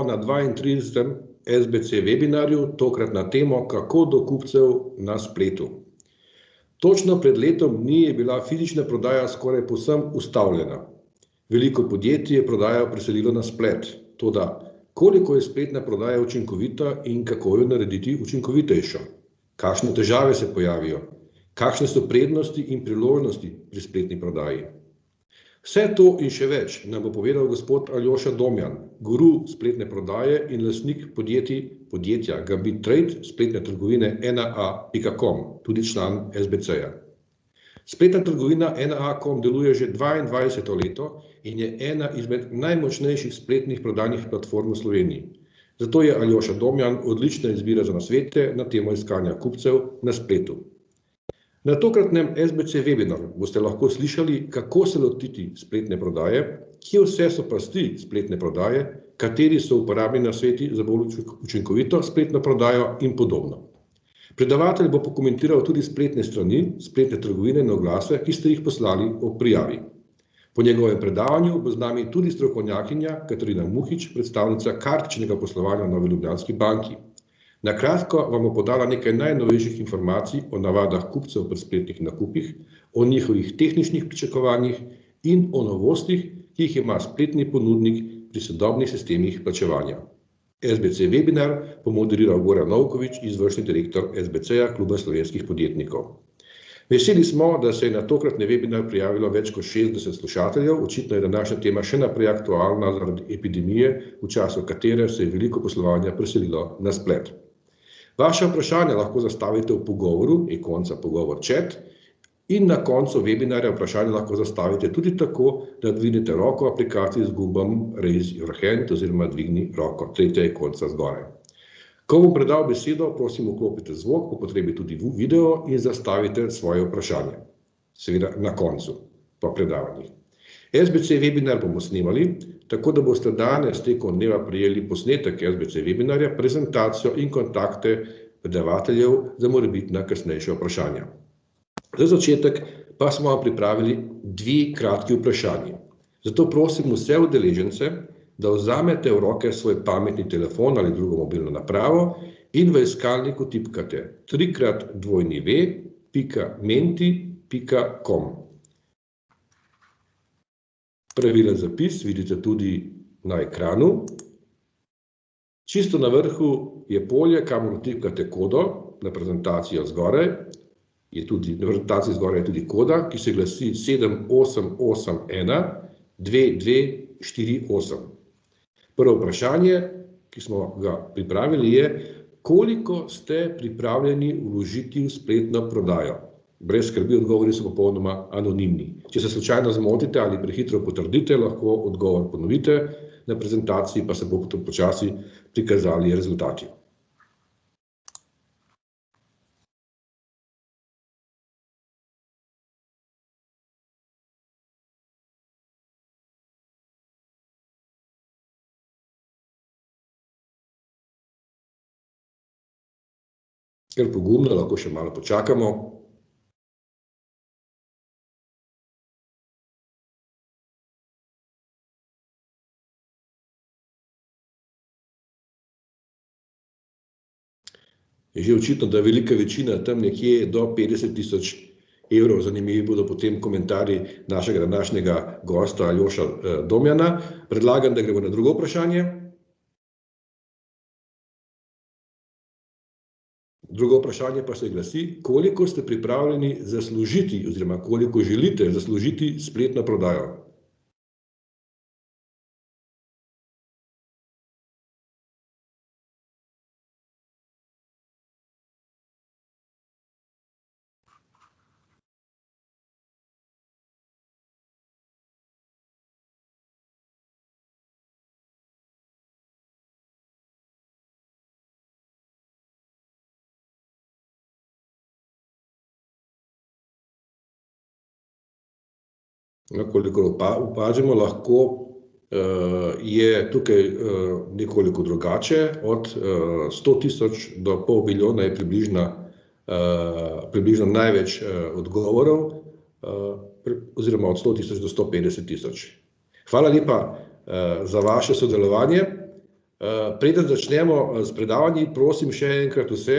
na 32. SBC webinarju, tokrat na temo Kako do kupcev na spletu. Točno pred letom dni je bila fizična prodaja skoraj povsem ustavljena. Veliko podjetij je prodajo preselilo na splet. Toda, koliko je spletna prodaja učinkovita in kako jo narediti učinkovitejšo? Kakšne težave se pojavijo? Kakšne so prednosti in priložnosti pri spletni prodaji? Vse to in še več nam bo povedal gospod Aljoša Domjan, guru spletne prodaje in lastnik podjetja Gambit Trade, spletne trgovine NAA.com, tudi član SBC-ja. Spletna trgovina NAA.com deluje že 22. leto in je ena izmed najmočnejših spletnih prodajnih platform v Sloveniji. Zato je Aljoša Domjan odlična izbira za nasvete na temo iskanja kupcev na spletu. Na tokratnem SBC webinaru boste lahko slišali, kako se lotiti spletne prodaje, kje vse so pasti spletne prodaje, kateri so uporabni nasveti za bolj učinkovito spletno prodajo in podobno. Predavatelj bo pokomentiral tudi spletne strani, spletne trgovine in oglase, ki ste jih poslali ob prijavi. Po njegovem predavanju bo z nami tudi strokovnjakinja Katarina Muhič, predstavnica kartičnega poslovanja v Novi Ljubljanski banki. Na kratko vam bo podala nekaj najnovejših informacij o navadah kupcev pri spletnih nakupih, o njihovih tehničnih pričakovanjih in o novostih, ki jih ima spletni ponudnik pri sodobnih sistemih plačevanja. SBC webinar bo moderiral Goran Novkovič, izvršni direktor SBC-ja Kluba slovenskih podjetnikov. Veseli smo, da se je na tokratni webinar prijavilo več kot 60 slušateljev, očitno je današnja tema še naprej aktualna zaradi epidemije, v času katere se je veliko poslovanja preselilo na splet. Vaše vprašanja lahko zastavite v pogovoru, ikonca pogovor chat, in na koncu webinarja vprašanje lahko zastavite tudi tako, da dvignete roko v aplikaciji z gumbom Raise your hand oziroma dvigni roko, tretja ikonca zgoraj. Ko bom predal besedo, prosim vklopite zvok, po potrebi tudi video in zastavite svoje vprašanje. Seveda na koncu, po predavanjih. SBC webinar bomo snemali, tako da boste danes tekom dneva prejeli posnetek SBC webinarja, prezentacijo in kontakte predavateljev za morebitna kasnejša vprašanja. Za začetek pa smo vam pripravili 2 kratki vprašanji. Zato prosim vse udeležence, da vzamete v roke svoj pametni telefon ali drugo mobilno napravo in v iskalniku tipkate 3x2v.menti.com. Pravilen zapis vidite tudi na ekranu. Čisto na vrhu je polje, kamor tipkate kodo, na prezentacijo zgoraj. Na prezentaciji zgoraj je tudi koda, ki se glasi 7881-2248. Prvo vprašanje, ki smo ga pripravili, je, koliko ste pripravljeni vložiti v spletno prodajo? Brez skrbi, odgovori so popolnoma anonimni. Če se slučajno zmotite ali prehitro potrdite, lahko odgovor ponovite, na prezentaciji pa se bo počasi prikazali rezultati. Ker pogumno, lahko še malo počakamo. Je že očitno, da je velika večina tam nekje do 50 000 evrov. Zanimivi bodo potem komentarji našega današnjega gosta Aljoša Domjana. Predlagam, da gremo na drugo vprašanje. Drugo vprašanje pa se glasi, koliko ste pripravljeni zaslužiti oziroma koliko želite zaslužiti spletno prodajo? Koliko opažamo, lahko je tukaj nekoliko drugače, od 100 000 do pol milijona je približno največ odgovorov, oziroma od 100 000 do 150 000. Hvala lepa za vaše sodelovanje. Preden začnemo s predavanji, prosim še enkrat vse,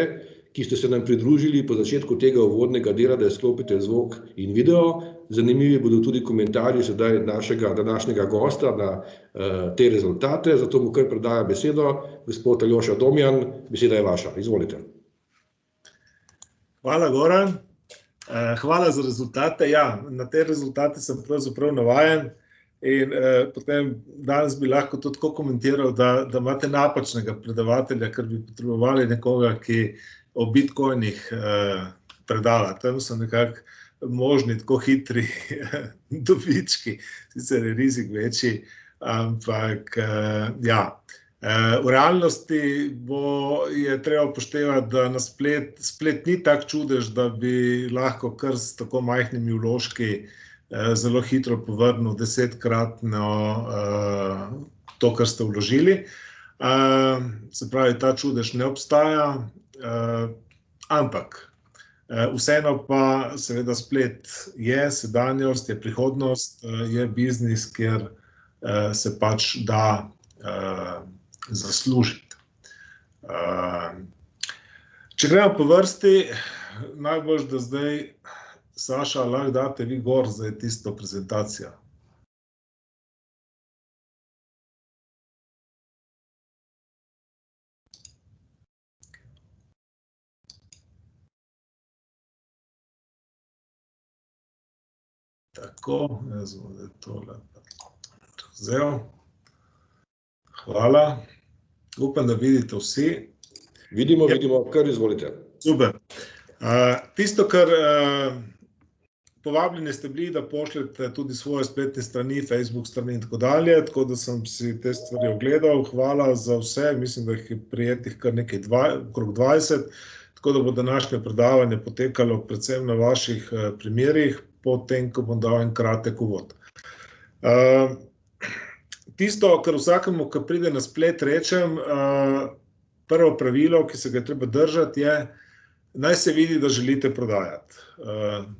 ki ste se nam pridružili po začetku tega uvodnega dela, da izklopite zvok in video. Zanimivi bodo tudi komentarji sedaj našega današnjega gosta na te rezultate, zato mu kar predajam besedo. Gospod Aljoša Domjan, beseda je vaša. Izvolite. Hvala, Goran. Hvala za rezultate. Ja, na te rezultate sem pravzaprav navajen. In potem danes bi lahko tudi tako komentiral, da imate napačnega predavatelja, ker bi potrebovali nekoga, ki o bitcoinih predava. Tam so nekako možni tako hitri dobički, sicer je rizik večji, ampak ja. V realnosti je treba upoštevati, da na splet ni tak čudež, da bi lahko kar s tako majhnimi vložki zelo hitro povrnil 10-kratno to, kar ste vložili. Se pravi, ta čudež ne obstaja, ampak vseeno pa seveda splet je sedanjost, je prihodnost, je biznis, kjer se pač da zaslužiti. Če gremo po vrsti, najbolj, da zdaj Saša, lahko date vi gor za tisto prezentacijo. Tako, jaz bom zdaj tole vzel. Hvala. Upam, da vidite vsi. Vidimo, kar izvolite. Super. Tisto, kar povabljeni ste bili, da pošljete tudi svoje spletne strani, Facebook strani in tako dalje, tako da sem si te stvari ogledal. Hvala za vse, mislim, da jih je prijetih kar nekaj okrog 20, tako da bo današnje predavanje potekalo predvsem na vaših primerih, potem, ko bom dal en kratek uvod. Tisto, kar vsakemu, ki pride na splet, rečem, prvo pravilo, ki se ga treba držati, je, naj se vidi, da želite prodajati.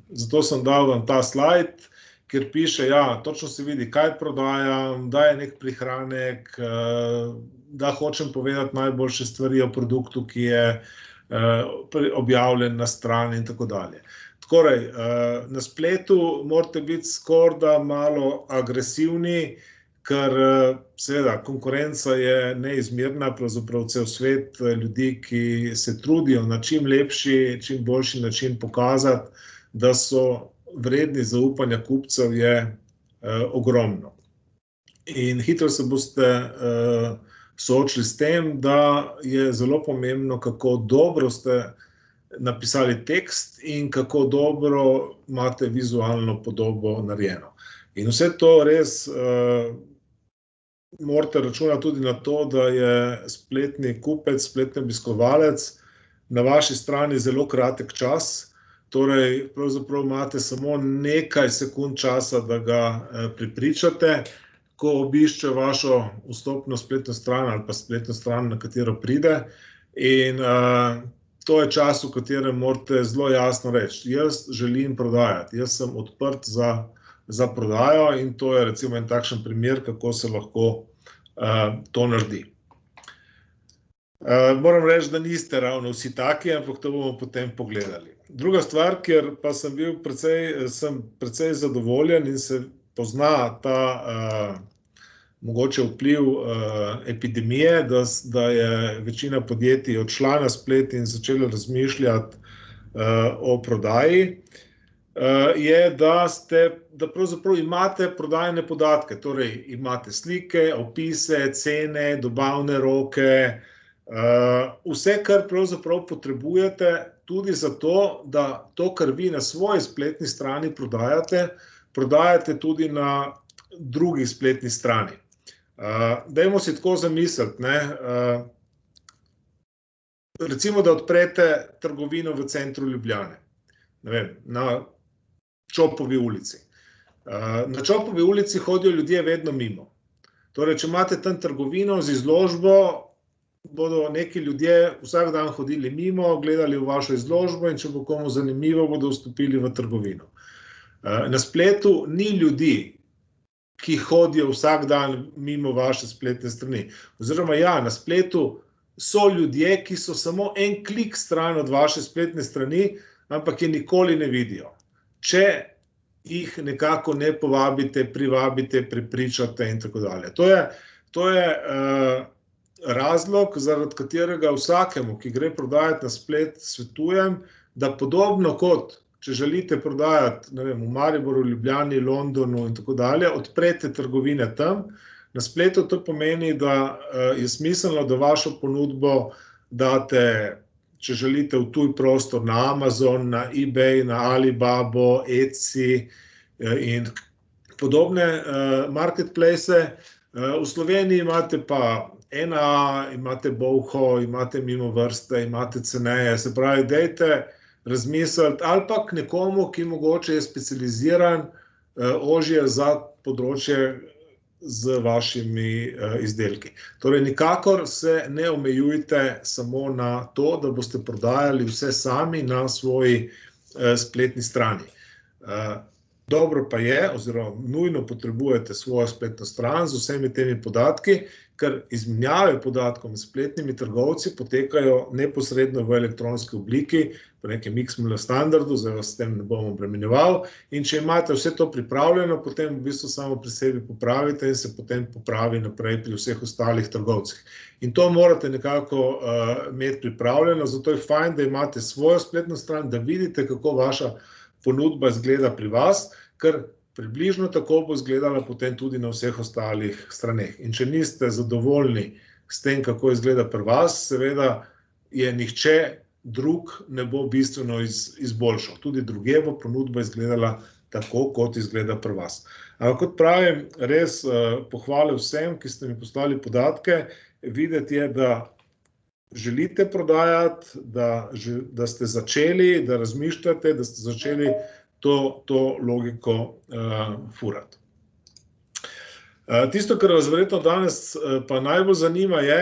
Zato sem dal vam ta slajd, kjer piše, ja, točno se vidi, kaj prodajam, da je nek prihranek, da hočem povedati najboljše stvari o produktu, ki je objavljen na strani in tako dalje. Torej, na spletu morate biti skoraj malo agresivni, ker seveda konkurenca je neizmerna, pravzaprav cel svet ljudi, ki se trudijo na čim lepši, čim boljši način pokazati, da so vredni zaupanja kupcev, je ogromno. In hitro se boste soočili s tem, da je zelo pomembno, kako dobro ste napisali tekst in kako dobro imate vizualno podobo narejeno. In vse to res morate računati tudi na to, da je spletni kupec, spletni obiskovalec na vaši strani zelo kratek čas, torej pravzaprav imate samo nekaj sekund časa, da ga prepričate, ko obišče vašo vstopno spletno stran ali pa spletno stran, na katero pride. In to je čas, v katerem morate zelo jasno reči, jaz želim prodajati, jaz sem odprt za prodajo in to je recimo en takšen primer, kako se lahko to naredi. Moram reči, da niste ravno vsi taki, ampak to bomo potem pogledali. Druga stvar, kjer pa sem bil precej zadovoljen in se pozna ta mogoče vpliv epidemije, da je večina podjetij odšla na splet in začela razmišljati o prodaji, je, da pravzaprav imate prodajne podatke, torej imate slike, opise, cene, dobavne roke, vse, kar pravzaprav potrebujete tudi zato, da to, kar vi na svoji spletni strani prodajate tudi na drugi spletni strani. Dajmo si tako zamisliti, recimo, da odprete trgovino v centru Ljubljane, ne vem, na Čopovi ulici. Na Čopovi ulici hodijo ljudje vedno mimo. Torej, če imate tam trgovino z izložbo, bodo neki ljudje vsak dan hodili mimo, gledali v vašo izložbo in če bo komu zanimivo, bodo vstopili v trgovino. Na spletu ni ljudi, ki hodijo vsak dan mimo vaše spletne strani. Oziroma, ja, na spletu so ljudje, ki so samo en klik stran od vaše spletne strani, ampak je nikoli ne vidijo. Če jih nekako ne povabite, privabite, prepričate in tako dalje. To je razlog, zaradi katerega vsakemu, ki gre prodajati na splet, svetujem, da podobno kot če želite prodajati, ne vem, v Mariboru, Ljubljani, Londonu in tako dalje, odprete trgovine tam. Na spletu to pomeni, da je smiselno, da vašo ponudbo date, če želite, v tuj prostor na Amazon, na eBay, na Alibabo, Etsy in podobne marketplace. V Sloveniji imate pa NA, imate Bovho, imate Mimovrste, imate ceneje. Se pravi, dajte razmisliti ali pa k nekomu, ki mogoče je specializiran ožje za področje z vašimi izdelki. Torej, nikakor se ne omejujte samo na to, da boste prodajali vse sami na svoji spletni strani. Dobro pa je, oziroma nujno potrebujete svojo spletno stran z vsemi temi podatki, ker izmenjave podatkov med spletnimi trgovci potekajo neposredno v elektronski obliki, po nekem XML standardu, zdaj vas s tem ne bom obremenjeval. In če imate vse to pripravljeno, potem v bistvu samo pri sebi popravite in se potem popravi naprej pri vseh ostalih trgovcih. In to morate nekako imeti pripravljeno, zato je fajn, da imate svojo spletno stran, da vidite, kako vaša ponudba izgleda pri vas, ker približno tako bo izgledala potem tudi na vseh ostalih straneh. In če niste zadovoljni s tem, kako izgleda pri vas, seveda je nihče drug ne bo bistveno izboljšal. Tudi druge bo ponudba izgledala tako, kot izgleda pri vas. Ampak kot pravim, res pohvale vsem, ki ste mi poslali podatke. Videti je, da želite prodajati, da ste začeli, da razmišljate, da ste začeli to logiko furati. Tisto, kar vas verjetno danes pa najbolj zanima je,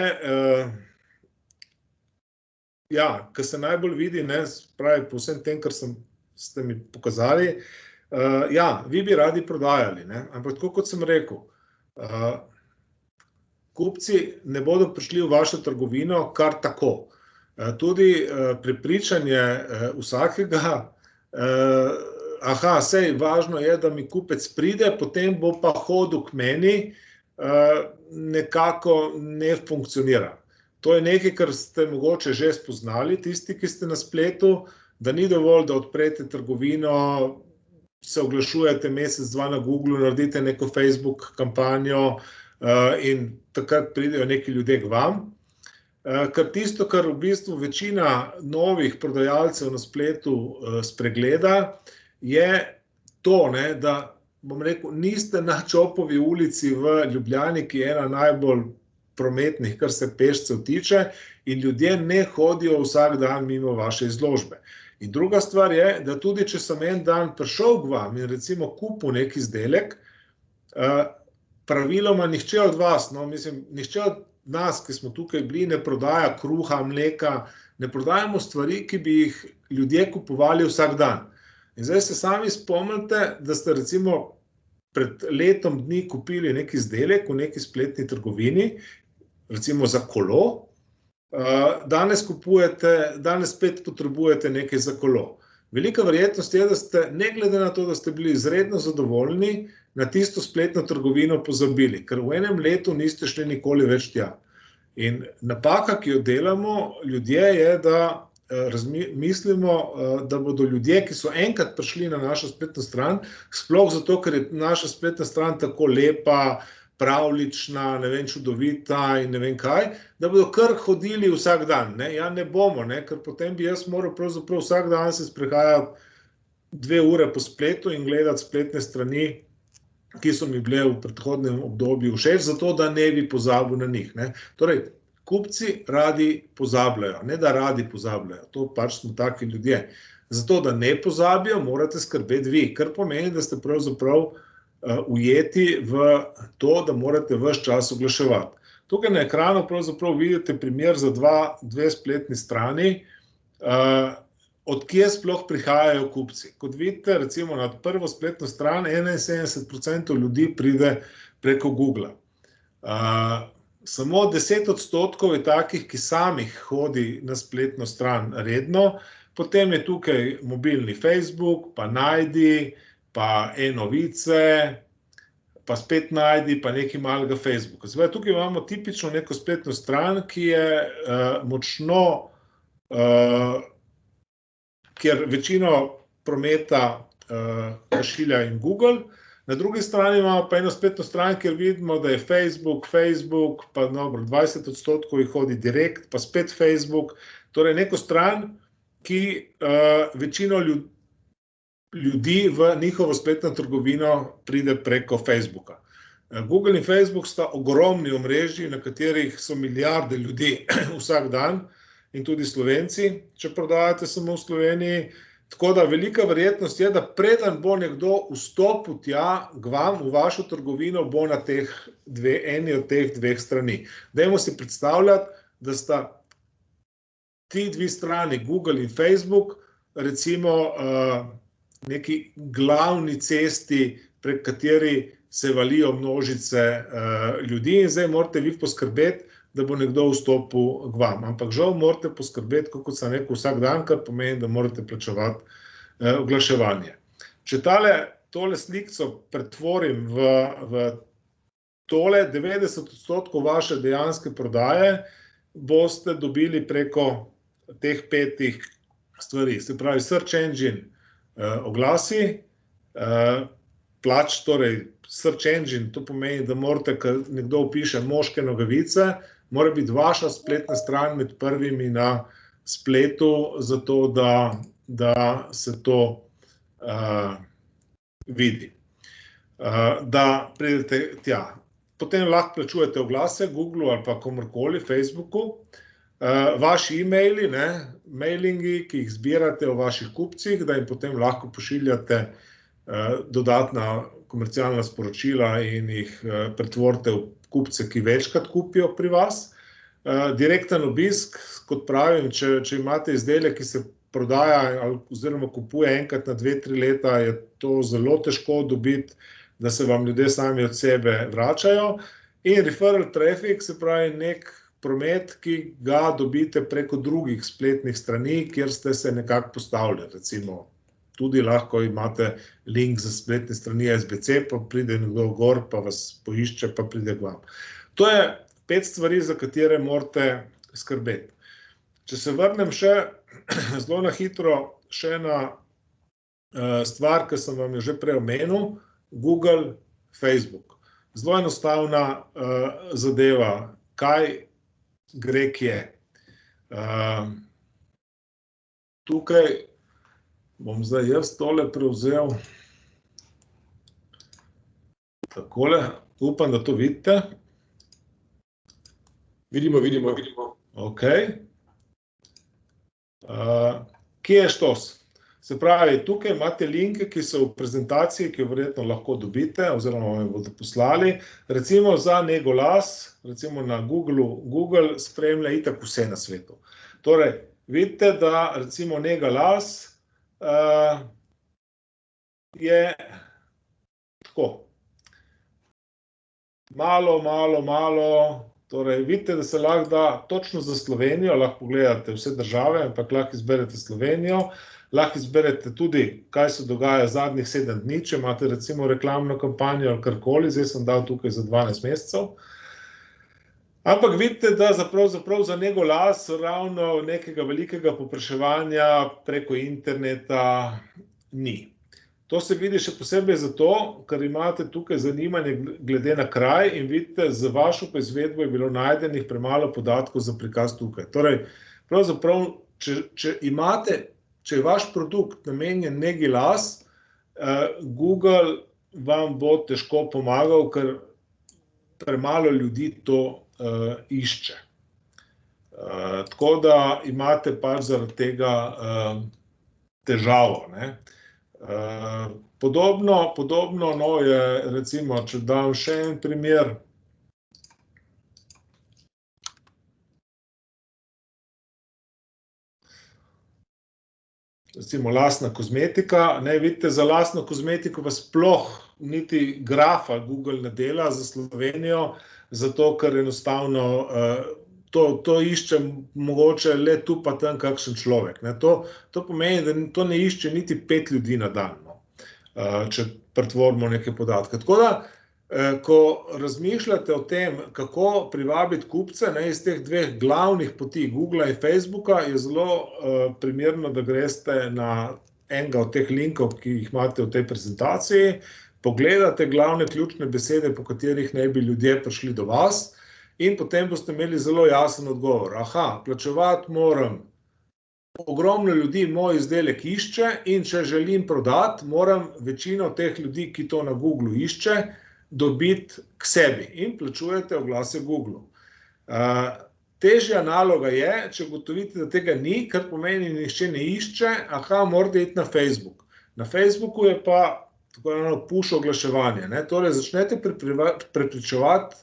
kar se najbolj vidi, pravi po vsem tem, kar ste mi pokazali, vi bi radi prodajali, ampak tako kot sem rekel, kupci ne bodo prišli v vašo trgovino kar tako. Tudi prepričanje vsakega, sej važno je, da mi kupec pride, potem bo pa hodil k meni, nekako ne funkcionira. To je nekaj, kar ste mogoče že spoznali, tisti, ki ste na spletu, da ni dovolj, da odprete trgovino, se oglašujete mesec, dva na Google, naredite neko Facebook kampanjo, in takrat pridejo neki ljudje k vam. Ker tisto, kar v bistvu večina novih prodajalcev na spletu spregleda, je to, da, bom rekel, niste na Čopovi ulici v Ljubljani, ki je ena najbolj prometnih, kar se pešcev tiče, in ljudje ne hodijo vsak dan mimo vaše izložbe. In druga stvar je, da tudi če sem en dan prišel k vam in recimo kupil nek izdelek, praviloma nihče od vas, nihče od nas, ki smo tukaj bili, ne prodaja kruha, mleka, ne prodajamo stvari, ki bi jih ljudje kupovali vsak dan. In zdaj se sami spomnite, da ste recimo pred letom dni kupili nek izdelek v neki spletni trgovini, recimo za kolo, danes spet potrebujete nekaj za kolo. Velika verjetnost je, da ste, ne glede na to, da ste bili izredno zadovoljni, na tisto spletno trgovino pozabili, ker v enem letu niste šli nikoli več tja. In napaka, ki jo delamo ljudje, je, da mislimo, da bodo ljudje, ki so enkrat prišli na našo spletno stran, sploh zato, ker je naša spletna stran tako lepa, pravlična, ne vem, čudovita in ne vem kaj, da bodo kar hodili vsak dan. Ja, ne bomo, ker potem bi jaz moral pravzaprav vsak dan se sprehajati 2 ure po spletu in gledati spletne strani, ki so mi bile v predhodnem obdobju všeč, zato da ne bi pozabil na njih. Torej, kupci radi pozabljajo, ne da radi pozabljajo, to pač smo taki ljudje. Zato, da ne pozabijo, morate skrbeti vi, kar pomeni, da ste pravzaprav ujeti v to, da morate ves čas oglaševati. Tukaj na ekranu pravzaprav vidite primer za dve spletni strani. od kje sploh prihajajo kupci. Kot vidite, recimo na prvo spletno stran 71% ljudi pride preko Google. Samo 10% je takih, ki samih hodi na spletno stran redno, potem je tukaj mobilni Facebook, pa Najdi, pa e-novice, pa spet Najdi, pa nekaj malega Facebooka. Zdaj, tukaj imamo tipično neko spletno stran, ki je močno, kjer večino prometa pošilja in Google. Na drugi strani imamo pa eno spletno stran, kjer vidimo, da je Facebook, pa dobro, 20% jih hodi direkt, pa spet Facebook. Torej neko stran, ki večino ljudi v njihovo spletno trgovino pride preko Facebooka. Google in Facebook sta ogromni omrežji, na katerih so milijarde ljudi vsak dan in tudi Slovenci, če prodajate samo v Sloveniji. Tako da velika verjetnost je, da preden bo nekdo vstopil tja k vam v vašo trgovino, bo na eni od teh dveh strani. Dajmo si predstavljati, da sta ti dve strani, Google in Facebook, recimo neki glavni cesti, prek kateri se valijo množice ljudi in zdaj morate vi poskrbeti, da bo nekdo vstopil k vam. Ampak žal morate poskrbeti, kot sem rekel, vsak dan, kar pomeni, da morate plačevati oglaševanje. Če tole slikco pretvorim v tole, 90% vaše dejanske prodaje boste dobili preko teh 5 stvari. Se pravi, search engine oglasi, torej search engine, to pomeni, da morate, ko nekdo vpiše moške nogavice, mora biti vaša spletna stran med prvimi na spletu, zato da se to vidi, da pridete tja. Potem lahko plačujete oglase Google ali pa komorkoli, Facebooku, vaši e-maili, mailingi, ki jih zbirate o vaših kupcih, da jim potem lahko pošiljate dodatna komercialna sporočila in jih pretvorite v kupce, ki večkrat kupijo pri vas. Direkten obisk, kot pravim, če imate izdelek, ki se prodaja oziroma kupuje enkrat na 2-3 leta, je to zelo težko dobiti, da se vam ljudje sami od sebe vračajo. In referral traffic, se pravi nek promet, ki ga dobite preko drugih spletnih strani, kjer ste se nekako postavili. Recimo, tudi lahko imate link za spletne strani SBC, pa pride nekdo gor, pa vas poišče, pa pride k vam. To je 5 stvari, za katere morate skrbeti. Če se vrnem še zelo na hitro, še ena stvar, ki sem vam jo že prej omenil, Google, Facebook. Zelo enostavna zadeva, kaj gre kje. Tukaj bom zdaj jaz tole prevzel. Takole, upam, da to vidite. Vidimo. Ok. Kje je štos? Se pravi, tukaj imate linke, ki so v prezentaciji, ki jo verjetno lahko dobite, oziroma vam bodo poslali. Recimo za nego las, recimo na Google spremlja itak vse na svetu. Torej, vidite, da recimo nega las je tako. Malo. Torej, vidite, da se lahko da točno za Slovenijo, lahko pogledate vse države, ampak lahko izberete Slovenijo, lahko izberete tudi, kaj se dogaja zadnjih 7 dni, če imate recimo reklamno kampanjo ali karkoli, zdaj sem dal tukaj za 12 mesecev. Ampak vidite, da pravzaprav za nego las ravno nekega velikega povpraševanja preko interneta ni. To se vidi še posebej zato, ker imate tukaj zanimanje glede na kraj in vidite, za vašo poizvedbo je bilo najdenih premalo podatkov za prikaz tukaj. Torej, pravzaprav, če je vaš produkt namenjen negi las, Google vam bo težko pomagal, ker premalo ljudi to išče. Tako da imate pač zaradi tega težavo. Podobno je, recimo, če dam še en primer. recimo lastna kozmetika, ne, vidite, za lastno kozmetiko pa sploh niti grafa Google ne dela za Slovenijo, zato ker enostavno to išče mogoče le tu pa tam kakšen človek. Ne. To pomeni, da to ne išče niti 5 ljudi na dan, no, če pretvorimo neke podatke. Tako da, ko razmišljate o tem, kako privabiti kupce, ne, iz teh dveh glavnih poti, Googlea in Facebooka, je zelo primerno, da greste na enega od teh linkov, ki jih imate v tej prezentaciji, pogledate glavne ključne besede, po katerih naj bi ljudje prišli do vas, in potem boste imeli zelo jasen odgovor. Aha, plačevati moram, ogromno ljudi moj izdelek išče in če želim prodati, moram večino teh ljudi, ki to na Googlu išče, dobiti k sebi in plačujete oglase Googlu. Težja naloga je, če ugotovite, da tega ni, kar pomeni, nihče ne išče, aha, morate iti na Facebook. Na Facebooku je pa tako eno push oglaševanje, ne? Torej, začnete prepričevati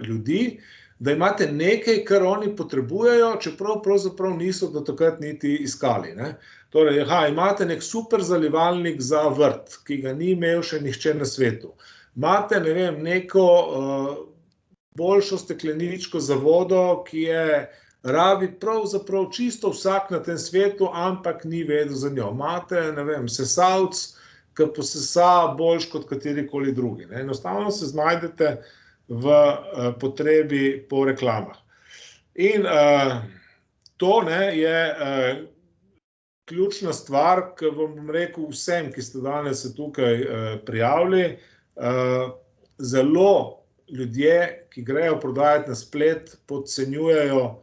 ljudi, da imate nekaj, kar oni potrebujejo, čeprav pravzaprav niso do takrat niti iskali, ne? Torej, imate nek super zalivalnik za vrt, ki ga ni imel še nihče na svetu. Imate, ne vem, neko boljšo stekleničko za vodo, ki je rabi pravzaprav čisto vsak na tem svetu, ampak ni vedel za njo. Imate, ne vem, sesalc, ki posesa boljš kot katerikoli drugi, ne? Enostavno se znajdete v potrebi po reklamah. In to, ne, je ključna stvar, ki vam bom rekel vsem, ki ste danes se tukaj prijavili, zelo ljudje, ki grejo prodajati na splet, podcenjujejo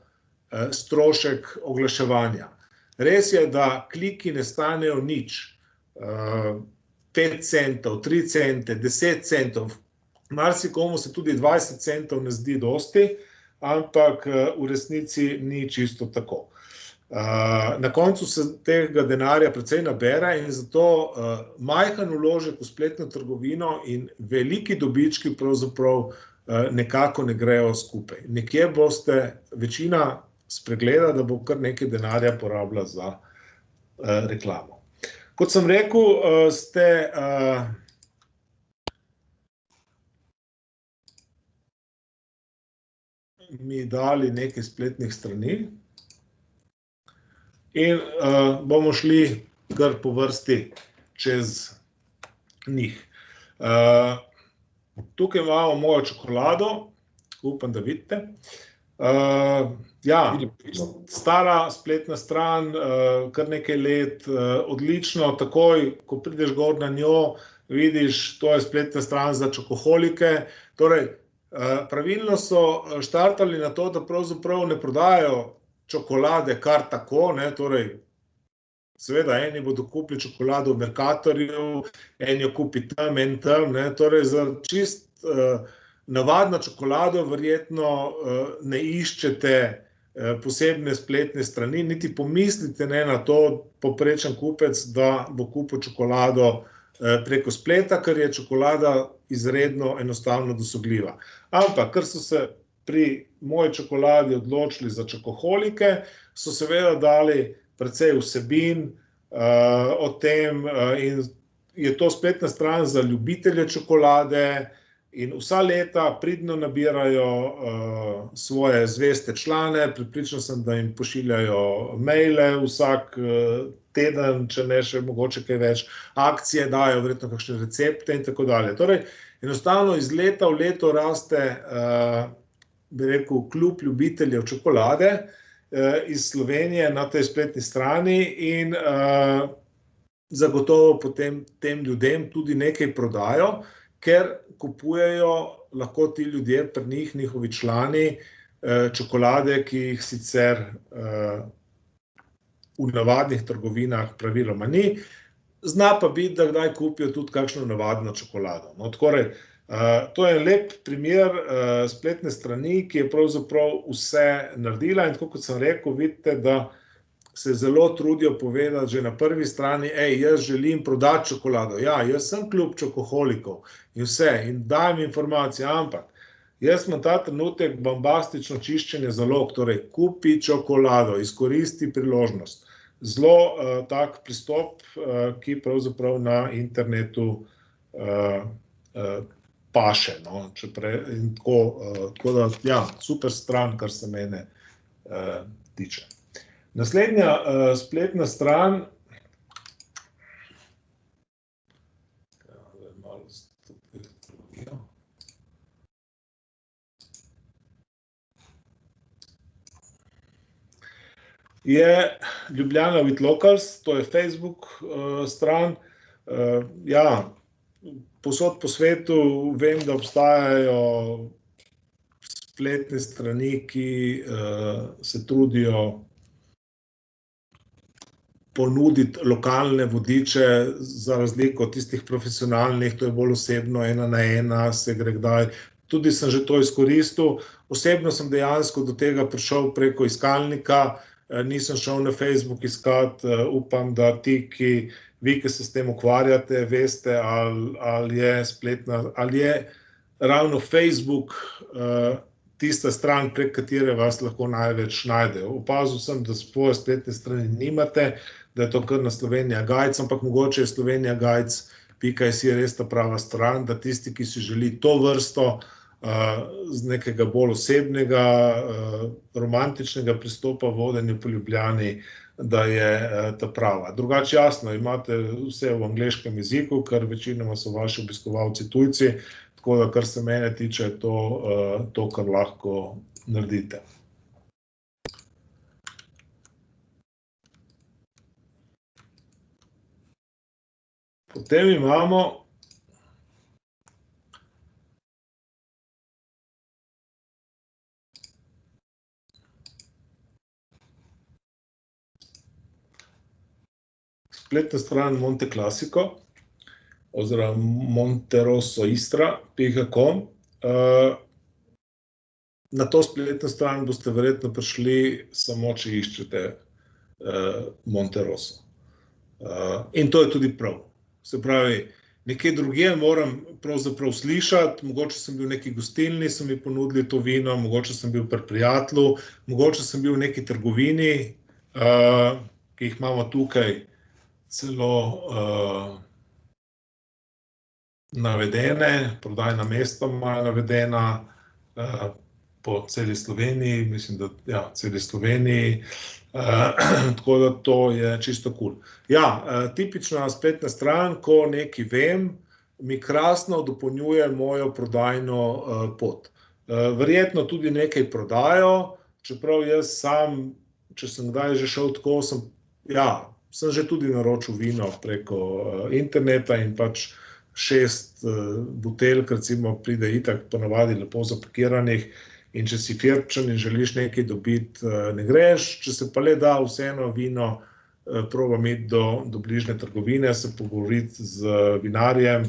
strošek oglaševanja. Res je, da kliki ne stanejo nič. 5 centov, 3 cente, 10 centov, marsikomu se tudi 20 centov ne zdi dosti, ampak v resnici ni čisto tako. Na koncu se tega denarja precej nabere in zato majhen vložek v spletno trgovino in veliki dobički pravzaprav nekako ne grejo skupaj. Nekje boste večina spregleda, da bo kar nekaj denarja porabila za reklamo. Kot sem rekel, ste mi dali nekaj spletnih strani in bomo šli kar po vrsti čez njih. Tukaj imamo mojo čokolado, upam, da vidite. Ja, stara spletna stran, kar nekaj let, odlično, takoj, ko prideš gor na njo, vidiš, to je spletna stran za čokoholike. Torej, pravilno so štartali na to, da pravzaprav ne prodajajo čokolade kar tako, ne, torej, seveda, eni bodo kupili čokolado v Mercatorju, en jo kupi tam, en tam, ne, torej, za čist navadno čokolado verjetno ne iščete posebne spletne strani, niti pomislite ne na to, poprečen kupec, da bo kupil čokolado preko spleta, ker je čokolada izredno enostavno dosegljiva. Ampak, ker so se pri moji čokoladi odločili za čokoholike, so seveda dali precej vsebin o tem in je to spletna stran za ljubitelje čokolade in vsa leta pridno nabirajo svoje zveste člane, pripričan sem, da jim pošiljajo maile vsak teden, če ne še mogoče kaj več, akcije dajo, verjetno kakšne recepte in tako dalje. Torej, enostavno iz leta v leto raste, bi rekel, klub ljubiteljev čokolade iz Slovenije na tej spletni strani in zagotovo potem tem ljudem tudi nekaj prodajo, ker kupujejo lahko ti ljudje pri njih, njihovi člani, čokolade, ki jih sicer v navadnih trgovinah praviloma ni. Zna pa biti, da kdaj kupijo tudi kakšno navadno čokolado. No, torej, to je lep primer spletne strani, ki je pravzaprav vse naredila in tako kot sem rekel, vidite, da se zelo trudijo povedati že na prvi strani, jaz želim prodati čokolado. Ja, jaz sem klub čokoholikov in vse, in dajem informacije, ampak jaz imam ta trenutek bombastično čiščenje zalog, torej kupi čokolado, izkoristi priložnost. zelo tak pristop, ki pravzaprav na internetu paše. No? Tako da, ja, super stran, kar se mene tiče. Naslednja spletna stran, je Ljubljana with Locals, to je Facebook stran. Ja, povsod po svetu vem, da obstajajo spletne strani, ki se trudijo ponuditi lokalne vodiče za razliko od tistih profesionalnih, to je bolj osebno, 1 na 1, se gre kdaj. Tudi sem že to izkoristil. Osebno sem dejansko do tega prišel preko iskalnika, nisem šel na Facebook iskat, upam, da vi, ki se s tem ukvarjate, veste, ali je ravno Facebook tista stran, prek katere vas lahko največ najdejo. Opazil sem, da svoje spletne strani nimate, da je to kar na Slovenija Guides, ampak mogoče je Slovenija Guides.si res ta prava stran, da tisti, ki si želi to vrsto z nekega bolj osebnega, romantičnega pristopa vodenju po Ljubljani, da je ta prava. Drugače jasno, imate vse v angleškem jeziku, ker večinoma so vaši obiskovalci tujci, tako da, kar se mene tiče, to, kar lahko naredite. Potem imamo spletna stran Monte Classico oziroma monterossoistra.com. Na to spletno stran boste verjetno prišli samo, če iščete Monterosso. In to je tudi prav. Se pravi, nekje drugje moram pravzaprav slišati, mogoče sem bil v neki gostilni, so mi ponudili to vino, mogoče sem bil pri prijatelju, mogoče sem bil v neki trgovini, ki jih imamo tukaj celo navedene, prodajna mesta imajo navedena po celi Sloveniji, mislim, da ja, celi Sloveniji, tako da to je čisto cool. Ja, tipična spletna stran, ko nekaj vem, mi krasno dopolnjuje mojo prodajno pot. Verjetno tudi nekaj prodajo, čeprav jaz sam, če sem kdaj že šel tako, sem že tudi naročil vino preko interneta in pač 6 buteljk, recimo, pride itak ponavadi lepo zapakiranih, in če si firčen in želiš nekaj dobiti, ne greš, če se pa le da vseeno vino, probam iti do bližnje trgovine, se pogovoriti z vinarjem.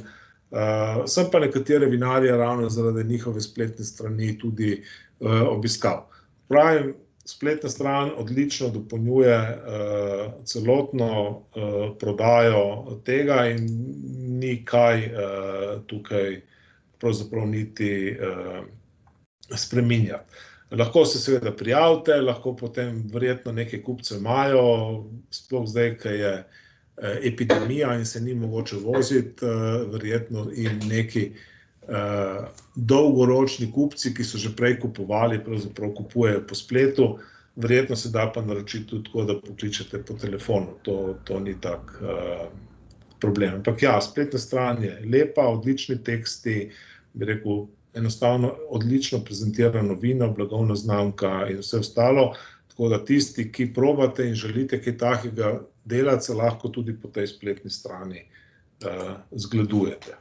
Sem pa nekatere vinarje ravno zaradi njihove spletne strani tudi obiskal. Pravim, spletna stran odlično dopolnjuje celotno prodajo tega in ni kaj tukaj pravzaprav niti spreminjati. Lahko se seveda prijavite, lahko potem verjetno nekaj kupcev imajo, sploh zdaj, ko je epidemija in se ni mogoče voziti, verjetno in neki dolgoročni kupci, ki so že prej kupovali, pravzaprav kupujejo po spletu, verjetno se da pa naročiti tudi tako, da pokličete po telefonu. To ni tak problem. Ampak ja, spletna stran je lepa, odlični teksti, bi rekel, enostavno odlično prezentirano vino, blagovna znamka in vse ostalo, tako da tisti, ki probate in želite kaj takega delati, se lahko tudi po tej spletni strani zgledujete.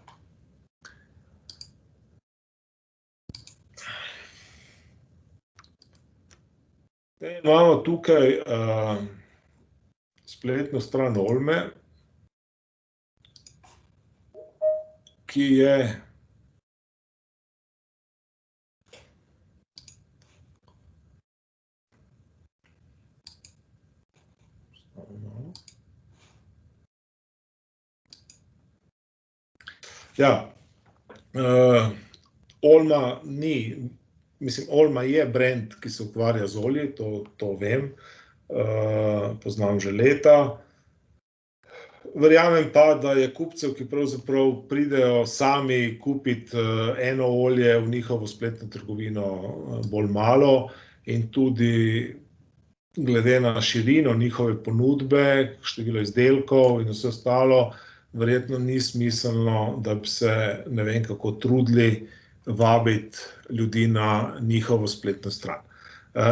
Imamo tukaj spletno stran Olme, ki je Olma ni, mislim, Olma je brand, ki se ukvarja z olji, to vem. poznam že leta. Verjamem pa, da je kupcev, ki pravzaprav pridejo sami kupiti eno olje v njihovo spletno trgovino bolj malo in tudi glede na širino njihove ponudbe, število izdelkov in vse ostalo, verjetno ni smiselno, da bi se ne vem kako trudili vabiti ljudi na njihovo spletno stran.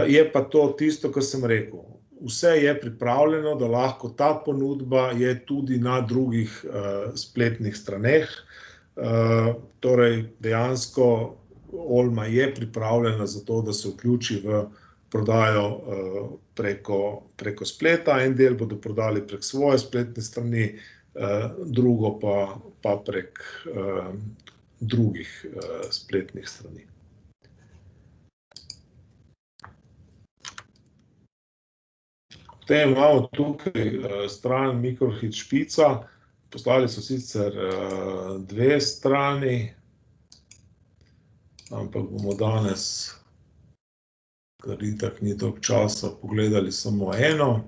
Je pa to tisto, kar sem rekel. Vse je pripravljeno, da lahko ta ponudba je tudi na drugih spletnih straneh. Torej, dejansko Olma je pripravljena za to, da se vključi v prodajo preko spleta. En del bodo prodali prek svoje spletne strani, drugo pa prek drugih spletnih strani. Potem imamo tukaj stran Mikrohit Špica, poslali so sicer dve strani, ampak bomo danes, ker itak ni toliko časa, pogledali samo eno.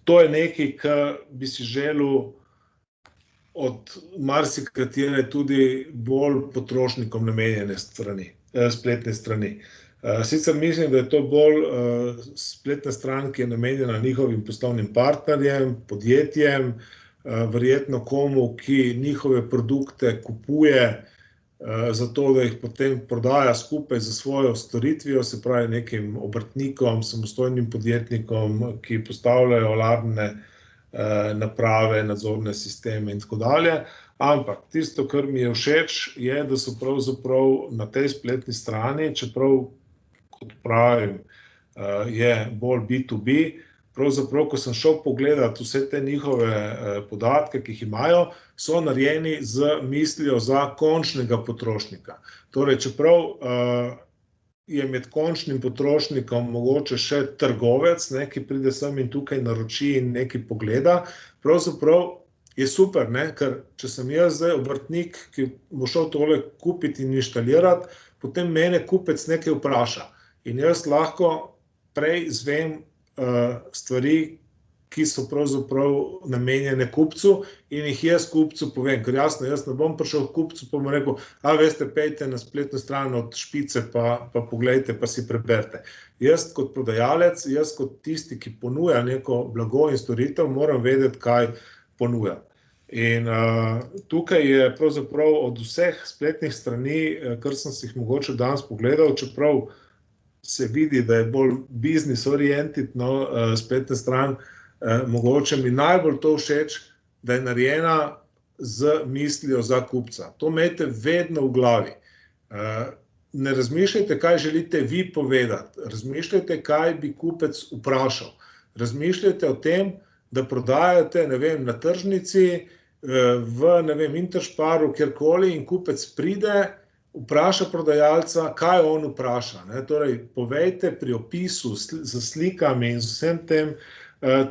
To je nekaj, kar bi si želel od marsikatere tudi bolj potrošnikom namenjene spletne strani. Sicer mislim, da je to bolj spletna stran, ki je namenjena njihovim poslovnim partnerjem, podjetjem, verjetno komu, ki njihove produkte kupuje zato, da jih potem prodaja skupaj za svojo storitvijo, se pravi nekim obrtnikom, samostojnim podjetnikom, ki postavljajo alarmne naprave, nadzorne sisteme in tako dalje. Ampak tisto, kar mi je všeč, je, da so pravzaprav na tej spletni strani, čeprav, kot pravim, je bolj B2B, pravzaprav, ko sem šel pogledati vse te njihove podatke, ki jih imajo, so narejeni z mislijo za končnega potrošnika. Torej, čeprav je med končnim potrošnikom mogoče še trgovec, ki pride sem in tukaj naroči in nekaj pogleda, pravzaprav je super, ker če sem jaz zdaj obrtnik, ki bo šel tole kupiti in inštalirati, potem mene kupec nekaj vpraša. In jaz lahko prej izvem stvari, ki so pravzaprav namenjene kupcu in jih jaz kupcu povem. Ker jasno, jaz ne bom prišel k kupcu pa mu rekel, veste, pejte na spletno stran od Špice pa poglejte pa si preberite. Jaz kot prodajalec, jaz kot tisti, ki ponuja neko blago in storitev, moram vedeti, kaj ponujam. In tukaj je pravzaprav od vseh spletnih strani, kar sem si jih mogoče danes pogledal, čeprav se vidi, da je bolj business oriented spletna stran, mogoče mi najbolj to všeč, da je narejena z mislijo za kupca. To imejte vedno v glavi. Ne razmišljajte, kaj želite vi povedati. Razmišljajte, kaj bi kupec vprašal. Razmišljajte o tem, da prodajate, ne vem, na tržnici, v, ne vem, Interšparu, kjerkoli in kupec pride, vpraša prodajalca, kaj on vpraša. Torej, povejte pri opisu z slikami in z vsem tem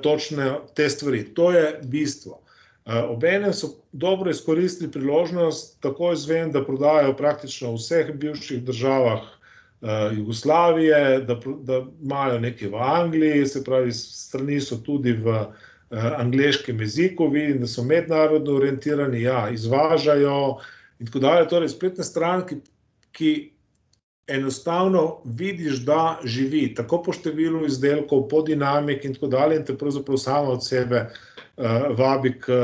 točne te stvari. To je bistvo. Obenem so dobro izkoristili priložnost, tako izvem, da prodajajo praktično v vseh bivših državah Jugoslavije, da imajo nekaj v Angliji, se pravi, strani so tudi v angleškem jeziku, vidim, da so mednarodno orientirani, izvažajo in tako dalje. Torej, spletna stran, ki enostavno vidiš, da živi, tako po številu izdelkov, po dinamiki in tako dalje, in te pravzaprav sama od sebe vabi k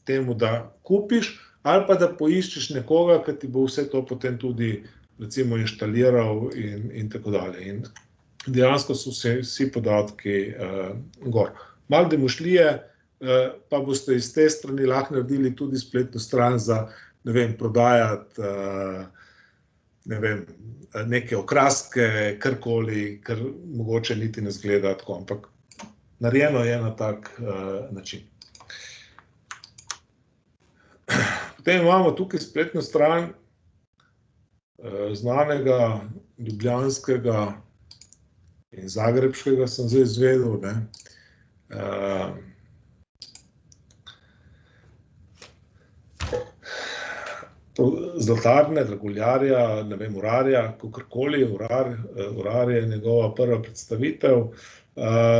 temu, da kupiš, ali pa da poiščeš nekoga, ki ti bo vse to potem tudi recimo inštaliral in tako dalje. In dejansko so vsi podatki gor. Malo domišljije, pa boste iz te strani lahko naredili tudi spletno stran za, ne vem, prodajati, ne vem, neke okraske, karkoli, kar mogoče niti ne zgleda tako, ampak narejeno je na tak način. Potem imamo tukaj spletno stran znanega ljubljanskega in zagrebškega, sem zdaj izvedel, zlatarne, draguljarja, ne vem, urarja, kakorkoli, urar je njegova prva predstavitev.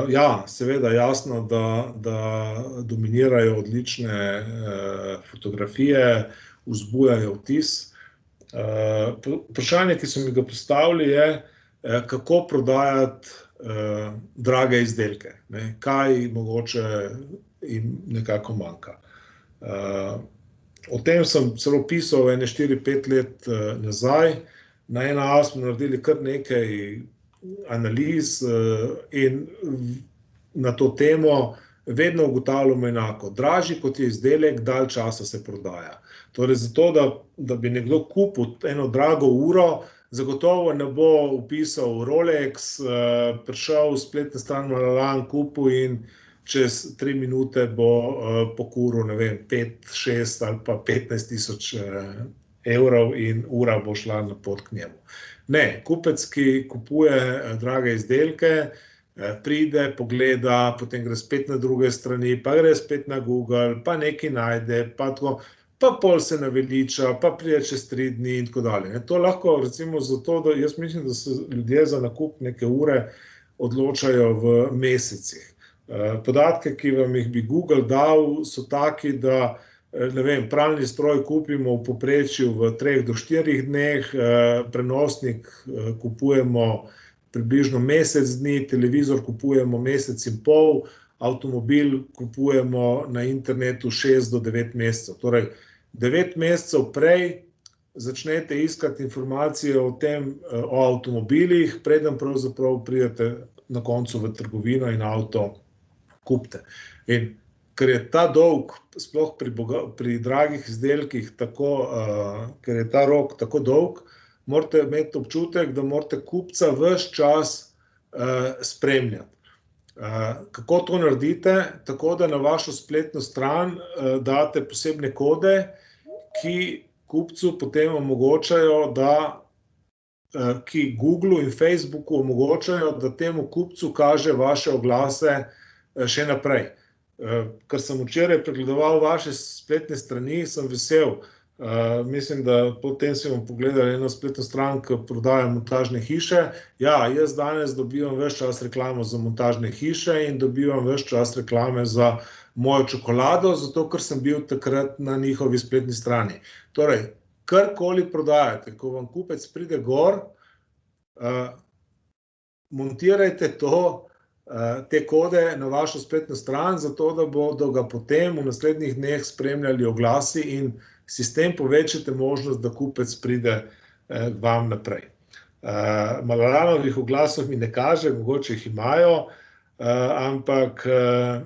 Ja, seveda jasno, da dominirajo odlične fotografije, vzbujajo vtis. Vprašanje, ki so mi ga postavili, je, kako prodajati drage izdelke, kaj mogoče jim nekako manjka. O tem sem celo pisal 4-5 let nazaj. Na NA smo naredili kar nekaj analiz in na to temo vedno ugotavljamo enako. Dražji kot je izdelek, dalj časa se prodaja. Torej, zato, da bi nekdo kupil eno drago uro, zagotovo ne bo vpisal Rolex, prišel v spletne stran Malalan, kupil in čez 3 minute bo pokuril, ne vem, 5, 6 ali pa 15 tisoč evrov in ura bo šla na pot k njemu. Ne, kupec, ki kupuje drage izdelke, pride, pogleda, potem gre spet na druge strani, pa gre spet na Google, pa nekaj najde, pa tako, pa pol se naveliča, pa pride čez 3 dni in tako dalje. To lahko recimo zato, da jaz mislim, da se ljudje za nakup neke ure odločajo v mesecih. Podatke, ki vam jih bi Google dal, so taki, da ne vem, pralni stroj kupimo v povprečju v 3 do 4 dneh, prenosnik kupujemo približno mesec dni, televizor kupujemo mesec in pol, avtomobil kupujemo na internetu 6 do 9 mesecev. Torej, 9 mesecev prej začnete iskati informacije o tem, o avtomobilih, preden pravzaprav pridete na koncu v trgovino in avto kupite. In ker je ta dolg, sploh pri dragih izdelkih, ker je ta rok tako dolg, morate imeti občutek, da morate kupca ves čas spremljati. Kako to naredite? Tako, da na vašo spletno stran date posebne kode, ki kupcu potem omogočajo, ki Googlu in Facebooku omogočajo, da temu kupcu kaže vaše oglase še naprej. Ker sem včeraj pregledoval vaše spletne strani, sem vesel. Mislim, da potem si bom pogledal eno spletno stran, ki prodaja montažne hiše. Ja, jaz danes dobivam ves čas reklamo za montažne hiše in dobivam ves čas reklame za mojo čokolado, zato ker sem bil takrat na njihovi spletni strani. Torej, karkoli prodajate, ko vam kupec pride gor, montirajte te kode na vašo spletno stran, zato da bodo ga potem v naslednjih dneh spremljali oglasi in si s tem povečate možnost, da kupec pride vam naprej. Malalanovih oglasov mi ne kaže, mogoče jih imajo, ampak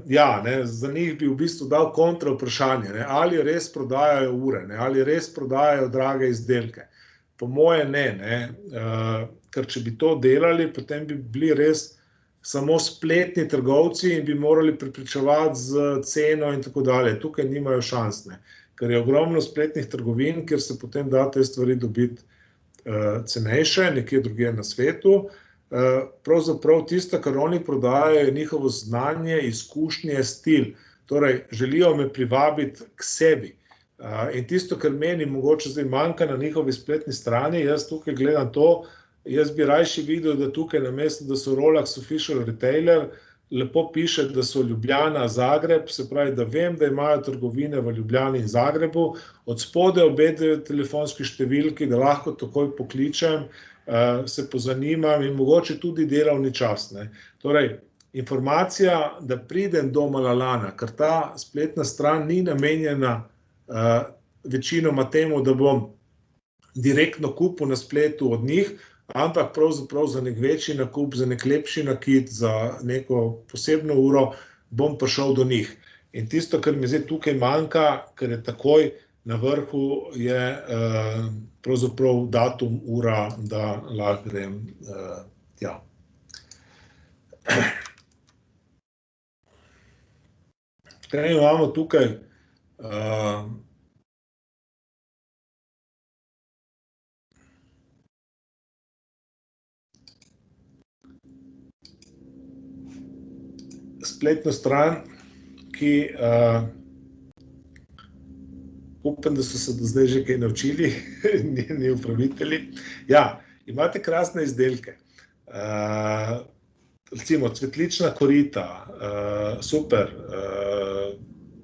ja, za njih bi v bistvu dal kontra vprašanje, ali res prodajajo ure, ali res prodajajo drage izdelke. Po moje ne, ker če bi to delali, potem bi bili res samo spletni trgovci in bi morali prepričevati z ceno in tako dalje. Tukaj nimajo šans, ker je ogromno spletnih trgovin, kjer se potem da te stvari dobiti cenejše, nekje drugje na svetu. Pravzaprav tisto, kar oni prodajajo, je njihovo znanje, izkušnje, stil. Torej, želijo me privabiti k sebi. In tisto, kar meni mogoče zdaj manjka na njihovi spletni strani, jaz tukaj gledam to, jaz bi rajši videl, da tukaj namesto, da so Rolex Official Retailer, lepo piše, da so Ljubljana, Zagreb, se pravi, da vem, da imajo trgovine v Ljubljani in Zagrebu, od spodaj obe telefonski številki, da lahko takoj pokličem, se pozanimam in mogoče tudi delovni čas. Torej, informacija, da pridem do Malalana, ker ta spletna stran ni namenjena večinoma temu, da bom direktno kupil na spletu od njih, ampak pravzaprav za nek večji nakup, za nek lepši nakit, za neko posebno uro, bom prišel do njih. In tisto, kar mi zdaj tukaj manjka, ker je takoj na vrhu, je pravzaprav datum, ura, da lahko grem tja. Kaj imamo tukaj? Spletno stran, ki upam, da so se do zdaj že kaj naučili, njeni upravitelji. Ja, imate krasne izdelke. Recimo cvetlična korita, super,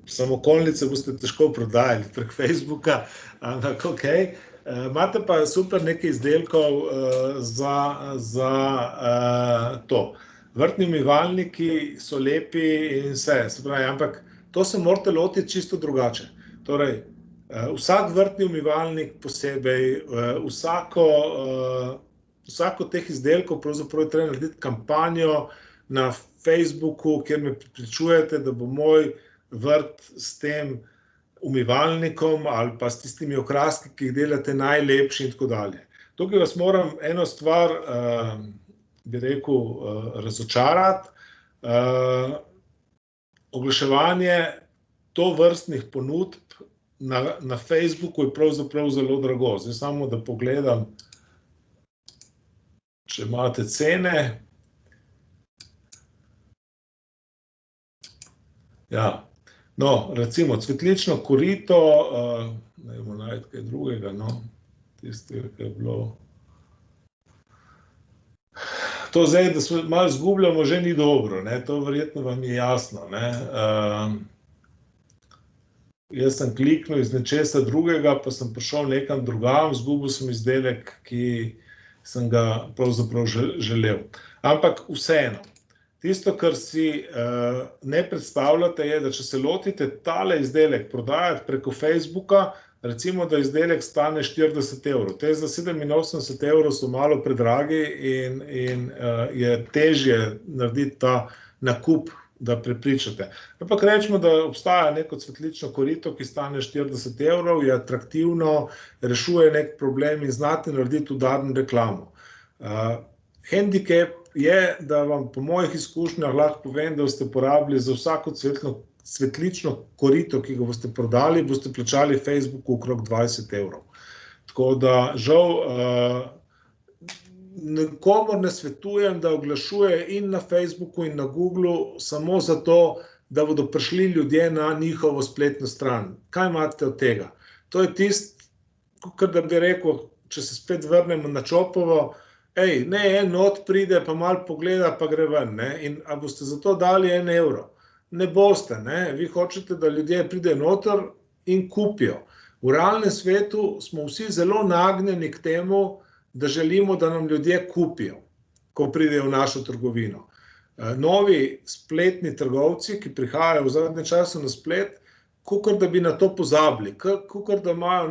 samokolnice boste težko prodajali prek Facebooka, ampak okej. Imate pa super nekaj izdelkov za to. Vrtni umivalniki so lepi in vse, se pravi, ampak to se morate lotiti čisto drugače. Torej, vsak vrtni umivalnik posebej, vsako teh izdelkov pravzaprav je treba narediti kampanjo na Facebooku, kjer me prepričujete, da bo moj vrt s tem umivalnikom ali pa s tistimi okraski, ki jih delate, najlepši in tako dalje. Tukaj vas moram eno stvar, bi rekel, razočarati. Oglaševanje tovrstnih ponudb na Facebooku je pravzaprav zelo drago. Zdaj samo, da pogledam, če imate cene. Ja, no, recimo cvetlično korito, dajmo najti kaj drugega, no, tistega, ki je bilo. To zdaj, da se malo zgubljamo, že ni dobro, ne, to verjetno vam je jasno, ne. Jaz sem kliknil iz nečesa drugega, pa sem prišel nekam drugam, zgubil sem izdelek, ki sem ga pravzaprav želel. Ampak vseeno, tisto, kar si ne predstavljate, je, da če se lotite tale izdelek prodajati preko Facebooka, recimo, da izdelek stane 40 evrov. Te za 87 evrov so malo predragi in je težje narediti ta nakup, da prepričate. Ampak rečemo, da obstaja neko cvetlično korito, ki stane 40 evrov, je atraktivno, rešuje nek problem in znate narediti udarno reklamo. Handicap je, da vam po mojih izkušnjah lahko povem, da boste porabili za vsako cvetlično korito, ki ga boste prodali, boste plačali Facebooku okrog 20 evrov. Tako da žal nikomur ne svetujem, da oglašuje in na Facebooku in na Googlu samo zato, da bodo prišli ljudje na njihovo spletno stran. Kaj imate od tega? To je tisto, kot da bi rekel, če se spet vrnemo na Čopovo, ne, en not pride, pa malo pogleda, pa gre ven, ne, in a boste za to dali 1 evro? Ne boste, ne, vi hočete, da ljudje pridejo noter in kupijo. V realnem svetu smo vsi zelo nagnjeni k temu, da želimo, da nam ljudje kupijo, ko pridejo v našo trgovino. Novi spletni trgovci, ki prihajajo v zadnjem času na splet, kakor da bi na to pozabili, kakor da imajo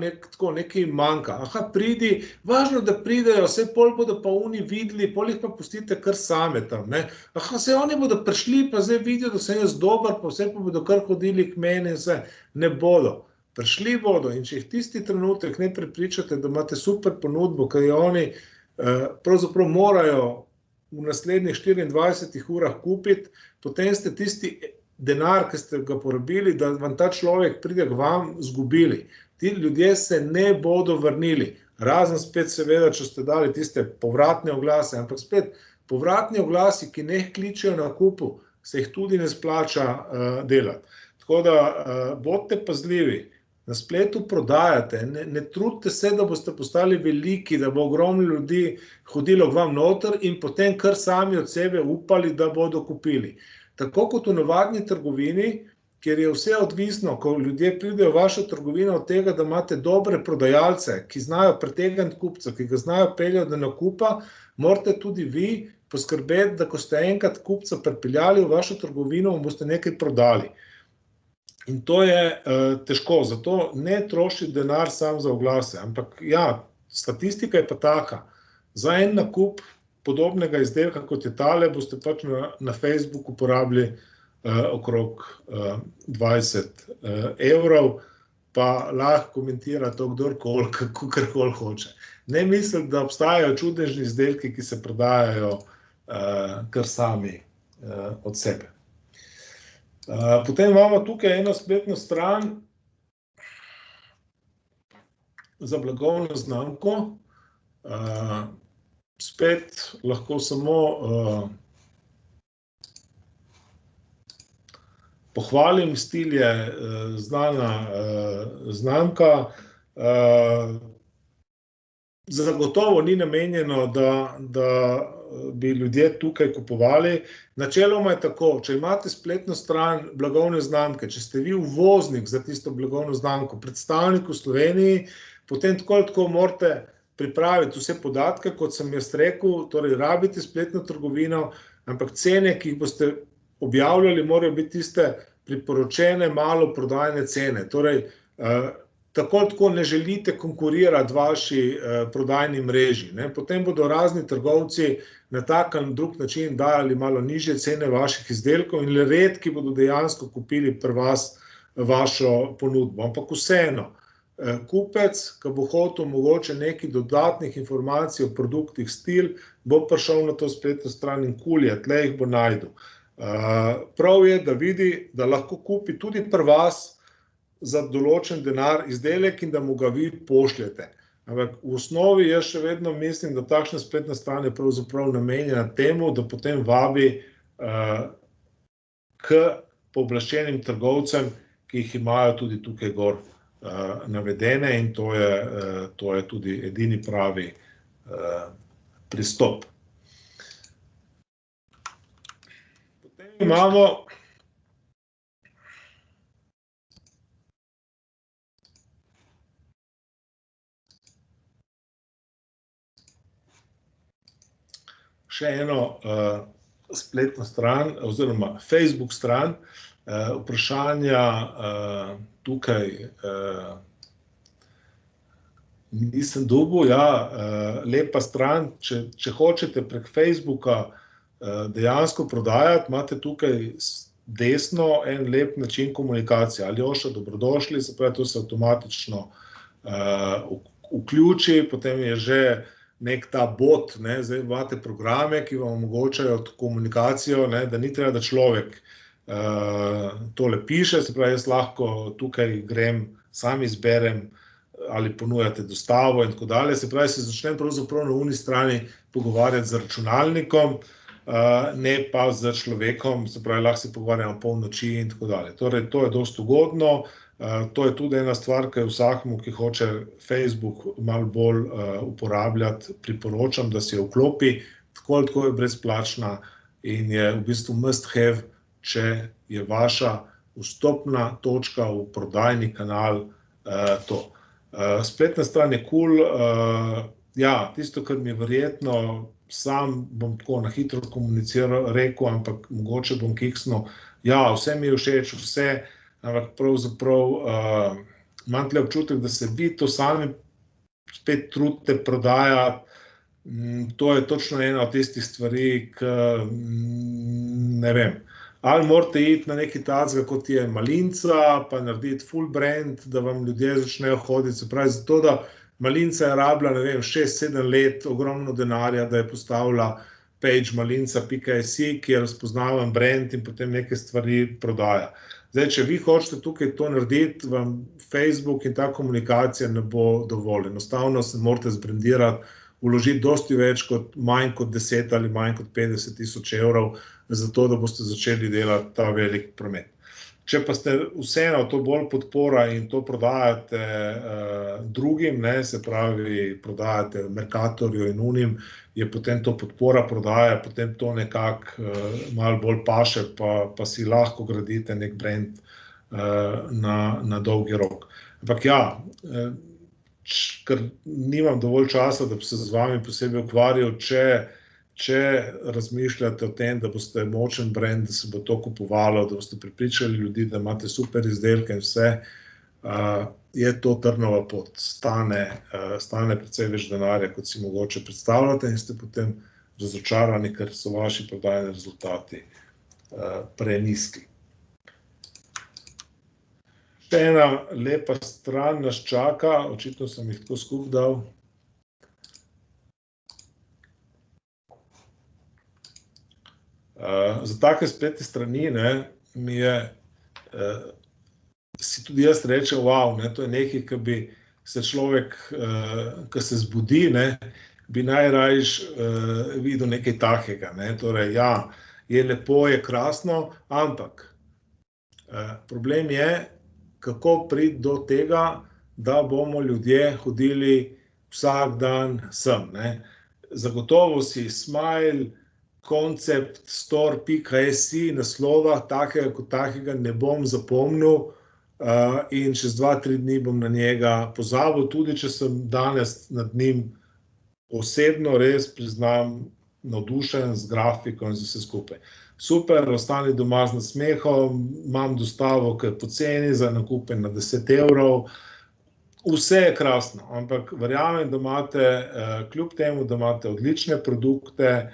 nekaj manjka. Aha, pridi, važno, da pridejo, saj pol bodo pa oni videli, pol jih pa pustite kar same tam, ne. Aha, saj oni bodo prišli, pa zdaj vidijo, da sem jaz dober, pa vse pa bodo kar hodili k meni in vse. Ne bodo. Prišli bodo in če jih tisti trenutek ne prepričate, da imate super ponudbo, ker jo oni pravzaprav morajo v naslednjih 24 urah kupiti, potem ste tisti denar, ki ste ga porabili, da vam ta človek pride k vam, zgubili. Ti ljudje se ne bodo vrnili. Razen spet seveda, če ste dali tiste povratne oglase, ampak spet povratni oglasi, ki ne kličejo na kupu, se jih tudi ne splača delati. Tako da bodite pazljivi, na spletu prodajate, ne trudite se, da boste postali veliki, da bo ogromno ljudi hodilo k vam noter in potem kar sami od sebe upali, da bodo kupili. Tako kot v navadni trgovini, kjer je vse odvisno, ko ljudje pridejo v vašo trgovino od tega, da imate dobre prodajalce, ki znajo pritegniti kupca, ki ga znajo peljati do nakupa, morate tudi vi poskrbeti, da ko ste enkrat kupca pripeljali v vašo trgovino, boste nekaj prodali. In to je težko, zato ne trošiti denar sam za oglase, ampak ja, statistika je pa taka. Za en nakup podobnega izdelka, kot je tale, boste pač na Facebooku porabili okrog 20 evrov, pa lahko komentira to kdorkoli, kakorkoli hoče. Ne misliti, da obstajajo čudežni izdelki, ki se prodajajo kar sami od sebe. Potem imamo tukaj eno spletno stran za blagovno znamko. Spet lahko samo pohvalim, stil je znana znamka. Zagotovo ni namenjeno, da bi ljudje tukaj kupovali. Načeloma je tako, če imate spletno stran blagovne znamke, če ste vi uvoznik za tisto blagovno znamko, predstavnik v Sloveniji, potem tako morate pripraviti vse podatke, kot sem jaz rekel, torej rabite spletno trgovino, ampak cene, ki jih boste objavljali, morajo biti tiste priporočene maloprodajne cene. Torej, tako ne želite konkurirati vaši prodajni mreži. Potem bodo razni trgovci na tak ali drug način dajali malo nižje cene vaših izdelkov in le redki bodo dejansko kupili pri vas vašo ponudbo. Ampak vseeno, kupec, ki bo hotel mogoče nekaj dodatnih informacij o produktih stil, bo prišel na to spletno stran in kulje, tle jih bo najdel. Prav je, da vidi, da lahko kupi tudi pri vas za določen denar izdelek in da mu ga vi pošljete. Ampak v osnovi jaz še vedno mislim, da takšna spletna stran je pravzaprav namenjena temu, da potem vabi k pooblaščenim trgovcem, ki jih imajo tudi tukaj gor navedene in to je tudi edini pravi pristop. Potem imamo še eno spletno stran oziroma Facebook stran, vprašanja tukaj nisem dobil, lepa stran, če hočete prek Facebooka dejansko prodajati, imate tukaj desno en lep način komunikacije. Aljoša, dobrodošli, se pravi, to se avtomatično vključi, potem je že nek ta bot, zdaj imate programe, ki vam omogočajo komunikacijo, da ni treba, da človek tole piše, se pravi, jaz lahko tukaj grem, sam izberem ali ponujate dostavo in tako dalje, se pravi, se začnem pravzaprav na uni strani pogovarjati z računalnikom, ne pa z človekom, se pravi, lahko se pogovarjamo polnoči in tako dalje. Torej, to je dosti ugodno. To je tudi ena stvar, ki vsakemu, ki hoče Facebook malo bolj uporabljati, priporočam, da si jo vklopi, tako je brezplačna in je v bistvu must have, če je vaša vstopna točka v prodajni kanal to. Spletna stran je cool, tisto, kar mi je verjetno, sam bom tako na hitro komuniciral, rekel, ampak mogoče bom kiksnil, vse mi je všeč, vse, ampak pravzaprav imam tle občutek, da se vi to sami spet trudite prodajati. To je točno ena od tistih stvari, ki ne vem, ali morate iti na nekaj takega, kot je Malinca, pa narediti full brand, da vam ljudje začnejo hoditi, se pravi, zato da Malinca je rabila, ne vem, 6-7 let, ogromno denarja, da je postavila page malinca.si, kjer spoznavam brand in potem neke stvari prodaja. Zdaj, če vi hočete tukaj to narediti, vam Facebook in ta komunikacija ne bo dovolj. Enostavno se morate zbrendirati, vložiti dosti več kot manj kot 10 ali manj kot 50 tisoč evrov, zato da boste začeli delati ta velik promet. Če pa ste vseeno to bolj podpora in to prodajate drugim, se pravi, prodajate Mercatorju in unim, je potem to podpora prodaja, potem to nekako malo bolj paše, pa si lahko gradite nek brand na dolgi rok. Ampak ker nimam dovolj časa, da bi se z vami posebej ukvarjal, če razmišljate o tem, da boste močen brand, da se bo to kupovalo, da boste prepričali ljudi, da imate super izdelke in vse, je to trnova pot. Stane precej več denarja, kot si mogoče predstavljate in ste potem razočarani, ker so vaši prodajni rezultati prenizki. Še ena lepa stran nas čaka, očitno sem jih tako skupaj dal. Za take spletne strani mi je, si tudi jaz rečem, to je nekaj, ki bi se človek, ki se zbudi, bi najrajš videl nekaj takega. Torej, je lepo, je krasno, ampak Problem je, kako priti do tega, da bomo ljudje hodili vsak dan sem. Zagotovo si Smile, koncept store.si naslova, takega kot takega ne bom zapomnil in čez 2-3 dni bom na njega pozabil, tudi če sem danes nad njim osebno res priznam navdušen z grafiko in z vse skupaj. Super, ostani doma z nasmehom, imam dostavo, ki je poceni za nakupe na 10 €. Vse je krasno, ampak verjamem, da imate, kljub temu, da imate odlične produkte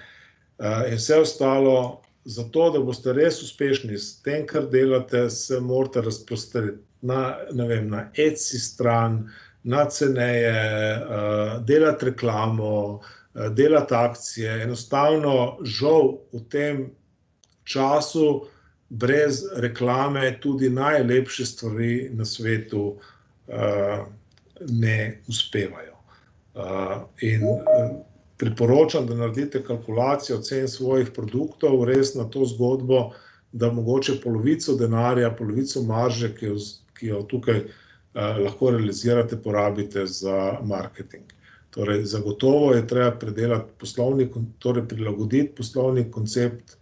in vse ostalo, zato, da boste res uspešni s tem, kar delate, se morate razprostreti na Etsy stran, na ceneje, delati reklamo, delati akcije. Enostavno, žal v tem času brez reklame tudi najlepše stvari na svetu ne uspevajo. In priporočam, da naredite kalkulacijo cen svojih produktov res na to zgodbo, da mogoče polovico denarja, polovico marže, ki jo tukaj lahko realizirate, porabite za marketing. Torej, zagotovo je treba prilagoditi poslovni koncept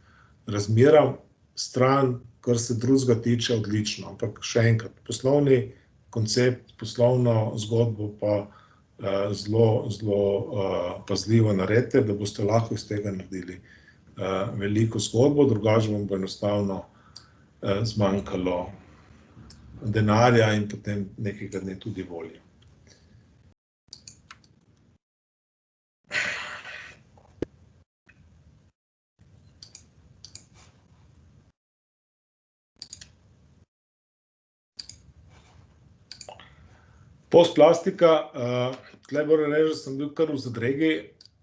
razmeram, stran, kar se drugega tiče, odlično. Ampak še enkrat, poslovni koncept, poslovno zgodbo pa zelo pazljivo naredite, da boste lahko iz tega naredili veliko zgodbo, drugače vam bo enostavno zmanjkalo denarja in potem nekega dne tudi volje. Postplastika, tukaj moram reči, da sem bil kar v zadregi,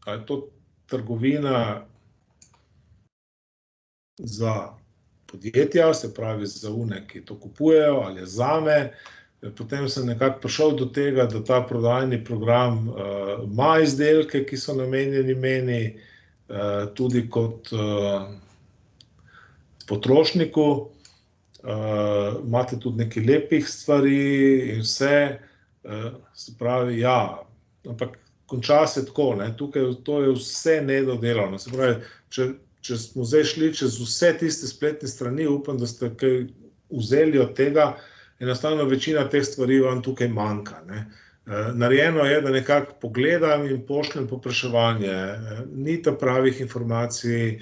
a je to trgovina za podjetja, se pravi za one, ki to kupujejo, ali je zame. Potem sem nekako prišel do tega, da ta prodajni program ima izdelke, ki so namenjeni meni, tudi kot potrošniku. Imate tudi nekaj lepih stvari in vse. Se pravi, ja, ampak konča se tako, tukaj to je vse nedodelano. Se pravi, če smo zdaj šli čez vse tiste spletne strani, upam, da ste kaj vzeli od tega, enostavno večina teh stvari vam tukaj manjka. Narejeno je, da nekako pogledam in pošljem povpraševanje, ni ta pravih informacij,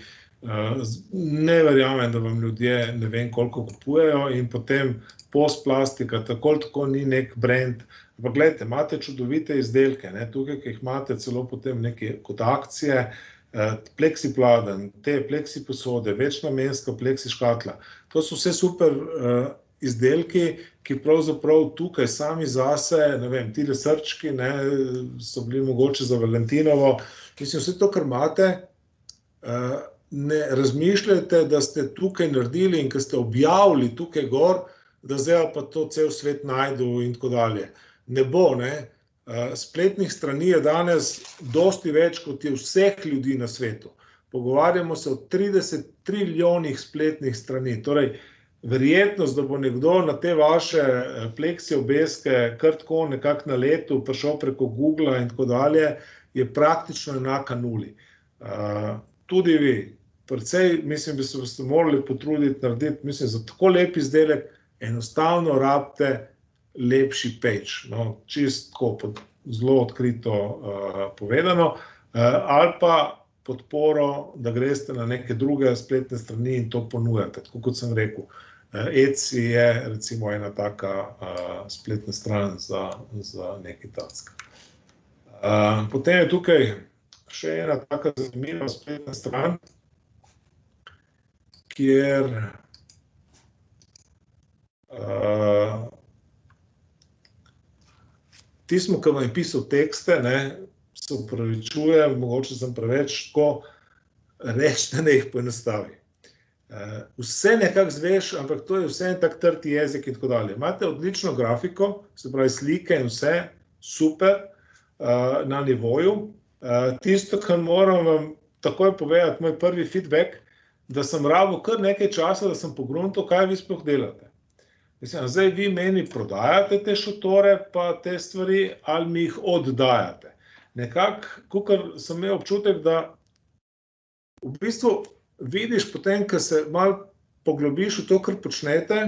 ne verjamem, da vam ljudje ne vem koliko kupujejo in potem postplastika, tako ni nek brand. Ampak gledajte, imate čudovite izdelke, tukaj, ki jih imate celo potem neke kot akcije, pleksipladen, te pleksi posode, večnamenska pleksi škatla. To so vse super izdelki, ki pravzaprav tukaj sami zase, ne vem, tile srčki, so bili mogoče za Valentinovo. Mislim, vse to, kar imate, ne razmišljajte, da ste tukaj naredili in ko ste objavili tukaj gor, da zdaj pa to cel svet najdu in tako dalje. Ne bo, spletnih strani je danes dosti več, kot je vseh ljudi na svetu. Pogovarjamo se o 30 trilijonih spletnih strani. Torej, verjetnost, da bo nekdo na te vaše pleksi obeske kar tako nekako na letu prišel preko Googla in tako dalje, je praktično enaka nuli. Tudi vi, precej, mislim, bi se morali potruditi narediti, mislim, za tako lep izdelek, enostavno rabite lepši page, čist tako zelo odkrito povedano, ali pa podporo, da greste na neke druge spletne strani in to ponujate. Tako kot sem rekel, Etsy je recimo ena taka spletna stran za nekaj tacka. Potem je tukaj še ena taka zanimiva spletna stran, kjer tismo, ki vam je pisal tekste, se upravičujem, mogoče sem preveč tako reči, da ne jih poenostavi. Vse nekako zveš, ampak to je vse en tak trti jezik in tako dalje. Imate odlično grafiko, se pravi slike in vse, super, na nivoju. Tisto, kar moram vam takoj povedati, moj prvi feedback, da sem rabil kar nekaj časa, da sem pogruntal, kaj vi sploh delate. Mislim, zdaj vi meni prodajate te šotore pa te stvari ali mi jih oddajate. Nekako, kakor sem imel občutek, da v bistvu vidiš potem, ko se malo poglobiš v to, kar počnete,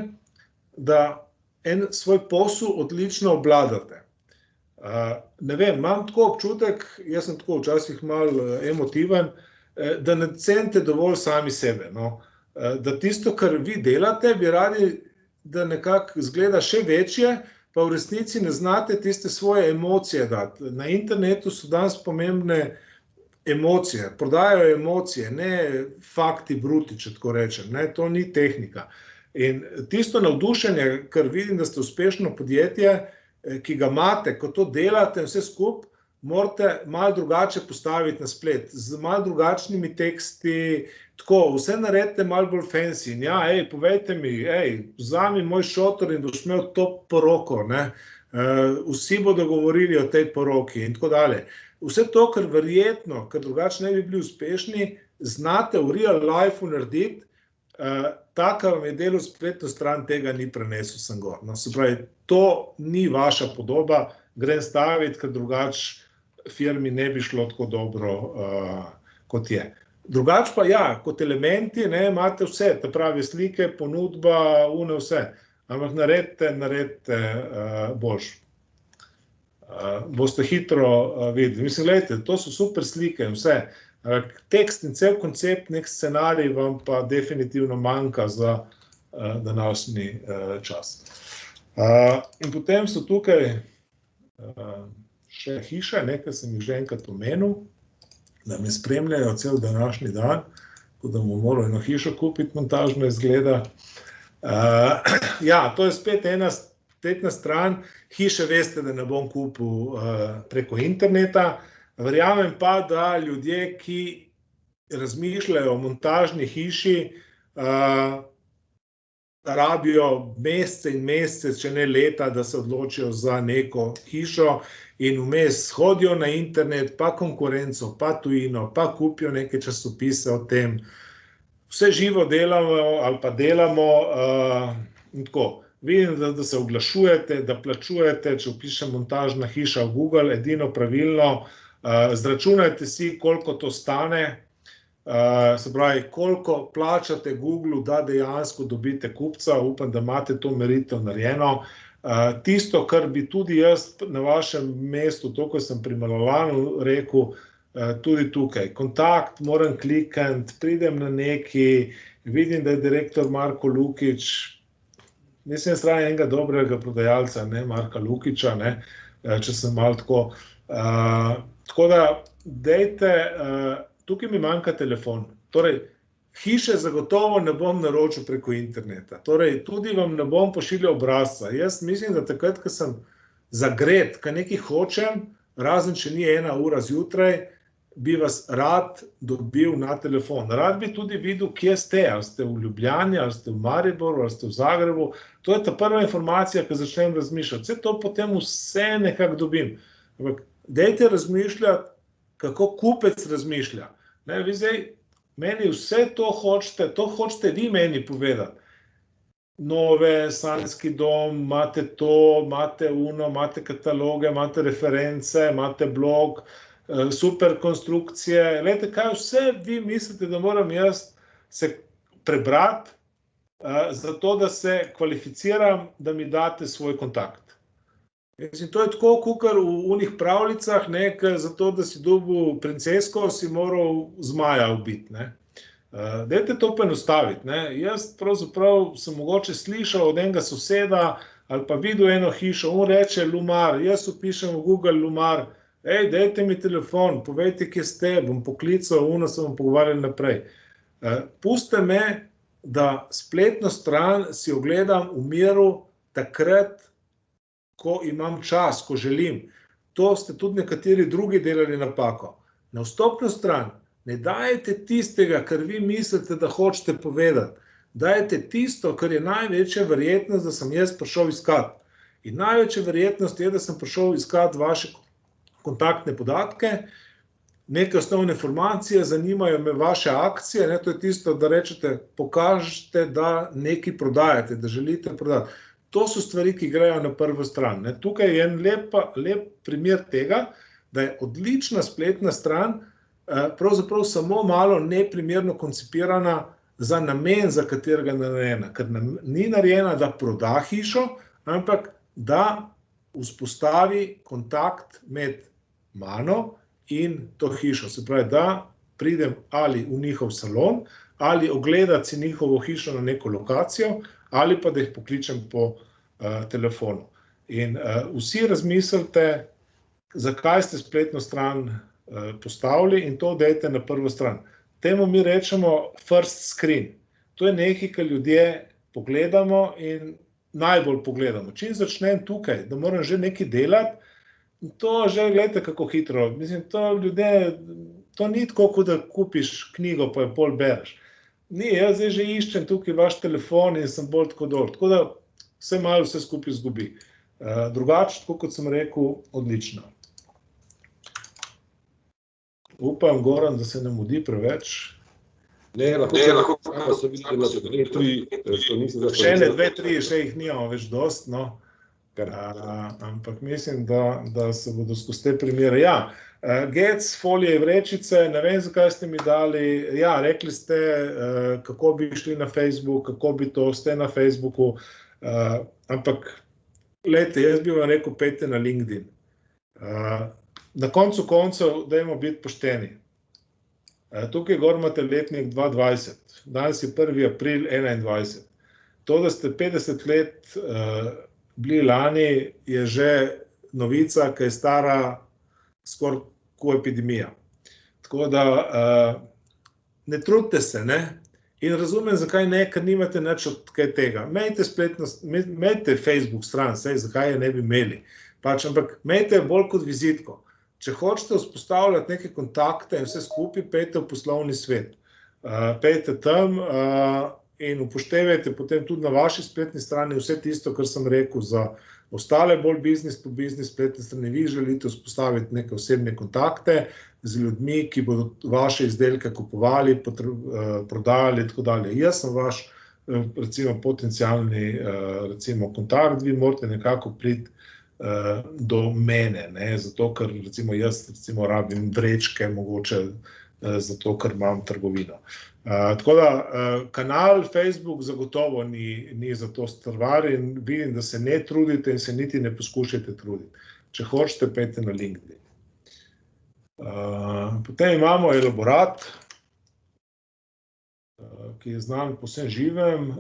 da en svoj posel odlično obvladate. Ne vem, imam tako občutek, jaz sem tako včasih malo emotiven, da ne cenite dovolj sami sebe. No? Da tisto, kar vi delate, bi radi, da nekako izgleda še večje, pa v resnici ne znate tiste svoje emocije dati. Na internetu so danes pomembne emocije, prodajajo emocije, ne fakti bruti, če tako rečem, ne, to ni tehnika. In tisto navdušenje, kar vidim, da ste uspešno podjetje, ki ga imate, ko to delate vse skupaj, morate malo drugače postaviti na splet, z malo drugačnimi teksti, tako, vse naredite malo bolj fancy. Ja, povejte mi, vzami moj šotor in boš imel to poroko, ne? Vsi bodo govorili o tej poroki in tako dalje. Vse to, kar verjetno, ker drugače ne bi bili uspešni, znate v real life narediti, taka vam je delo spletno stran, tega ni prenesel sem gor. No, se pravi, to ni vaša podoba, grem staviti, ker drugače firmi ne bi šlo tako dobro, kot je. Drugače pa ja, kot elementi, ne, imate vse, te pravi slike, ponudba, vse, ampak naredite boljš. Boste hitro videli. Mislim, gledajte, to so super slike, vse. Tekst in cel koncept, nek scenarij vam pa definitivno manjka za današnji čas. In potem so tukaj še hiše, nekaj sem jih že enkrat omenil, da me spremljajo cel današnji dan, tako da bomo morali eno hišo kupiti, montažno izgleda. Ja, to je spet ena spletna stran, hiše veste, da ne bom kupil preko interneta, verjamem pa, da ljudje, ki razmišljajo o montažni hiši, rabijo mesece in mesece, če ne leta, da se odločijo za neko hišo in vmes hodijo na internet, pa konkurenco, pa tujino, pa kupijo neke časopise o tem. Vse živo delamo ali pa delamo in tako. Vidim, da se oglašujete, da plačujete, če vpišem montažna hiša v Google, edino pravilno, zračunajte si, koliko to stane, se pravi, koliko plačate Google, da dejansko dobite kupca, upam, da imate to meritev narejeno. Tisto, kar bi tudi jaz na vašem mestu, to, ko sem pri Malolanu rekel, tudi tukaj, kontakt, moram klikati, pridem na neki, vidim, da je direktor Marko Lukič, mislim, strani enega dobrega prodajalca, ne, Marka Lukiča, ne, če sem malo tako. Tako da, dejte, tukaj mi manjka telefon. Torej, hiše zagotovo ne bom naročil preko interneta. Torej, tudi vam ne bom pošiljal obrazca. Jaz mislim, da takrat, ko sem zagret, ko nekaj hočem, razen če ni 1 ura zjutraj, bi vas rad dobil na telefon. Rad bi tudi videl, kje ste. Ali ste v Ljubljani, ali ste v Mariboru, ali ste v Zagrebu. To je ta prva informacija, ko začnem razmišljati. Vse to potem vse nekako dobim. Ampak dajte razmišljati, kako kupec razmišlja. Ne, vi zdaj, meni vse to hočete vi meni povedati. Nove, sanjski dom, imate to, imate imate kataloge, imate reference, imate blog, super konstrukcije. Glejte, kaj vse vi mislite, da moram jaz se prebrati, zato da se kvalificiram, da mi date svoj kontakt. Mislim, to je tako, kakor v unih pravljicah, ne, zato, da si dobil princesko, si moral zmaja ubiti, ne. Dajte to poenostaviti, ne. Jaz pravzaprav sem mogoče slišal od enega soseda ali pa videl eno hišo, on reče Lumar, jaz vpišem v Google Lumar, dajte mi telefon, povejte, kje ste, bom poklical, se bom pogovarjal naprej. Pustite me, da spletno stran si ogledam v miru takrat, ko imam čas, ko želim. To ste tudi nekateri drugi delali napako. Na vstopno stran ne dajete tistega, kar vi mislite, da hočete povedati. Dajete tisto, kar je največja verjetnost, da sem jaz prišel iskat. In največja verjetnost je, da sem prišel iskat vaše kontaktne podatke, neke osnovne informacije, zanimajo me vaše akcije, ne, to je tisto, da rečete, pokažete, da nekaj prodajate, da želite prodati. To so stvari, ki grejo na prvo stran. Tukaj je en lep primer tega, da je odlična spletna stran pravzaprav samo malo neprimerno koncipirana za namen, za katerega je narejena. Ker ni narejena, da proda hišo, ampak da vzpostavi kontakt med mano in to hišo. Se pravi, da pridem ali v njihov salon, ali ogledati si njihovo hišo na neko lokacijo, ali pa da jih pokličem po telefonu. In vsi razmislite, zakaj ste spletno stran postavili in to dajte na prvo stran. Temu mi rečemo first screen. To je nekaj, kar ljudje pogledamo in najbolj pogledamo. Čim začnem tukaj, da moram že nekaj delati, to že gledajte, kako hitro. Mislim, to ni tako, kot da kupiš knjigo, pa jo pol bereš. Ni, jaz zdaj že iščem tukaj vaš telefon in sem bolj tako dol. Tako da vse skupaj izgubi. Drugače, tako kot sem rekel, odlično. Upam, Goran, da se ne mudi preveč. Ne, lahko so videli, da so 2-3, še ne 2-3, še jih nimamo več dost, no. Ampak mislim, da se bodo skozi te primere. Ja, Gec, folije in vrečice, ne vem, zakaj ste mi dali. Ja, rekli ste, kako bi šli na Facebook, kako bi to, ste na Facebooku. Ampak, gledajte, jaz bi vam rekel, pejte na LinkedIn. Na koncu koncev, dajmo biti pošteni. Tukaj gor imate letnik 2020, danes je 1. april 2021. To, da ste 50 let bili lani, je že novica, ki je stara skoraj kot epidemija. Tako da ne trudite se, ne? In razumem, zakaj ne, ker nimate nič od kaj tega. Imejte Facebook stran, zakaj je ne bi imeli. Ampak imejte bolj kot vizitko. Če hočete vzpostavljati neke kontakte in vse skupaj, pejte v poslovni svet. Pejte tam in upoštevajte potem tudi na vaši spletni strani vse tisto, kar sem rekel za ostale bolj biznis po biznis spletne strani. Vi želite vzpostaviti neke osebne kontakte z ljudmi, ki bodo vaše izdelke kupovali, prodajali in tako dalje. Jaz sem vaš recimo potencialni kontakt, vi morate nekako priti do mene, zato ker recimo jaz rabim vrečke, mogoče zato, ker imam trgovino. Tako da kanal Facebook zagotovo ni za to stvar in vidim, da se ne trudite in se niti ne poskušajte truditi. Če hočete, pejte na LinkedIn. Potem imamo elaborat, ki je znan po vsem živem.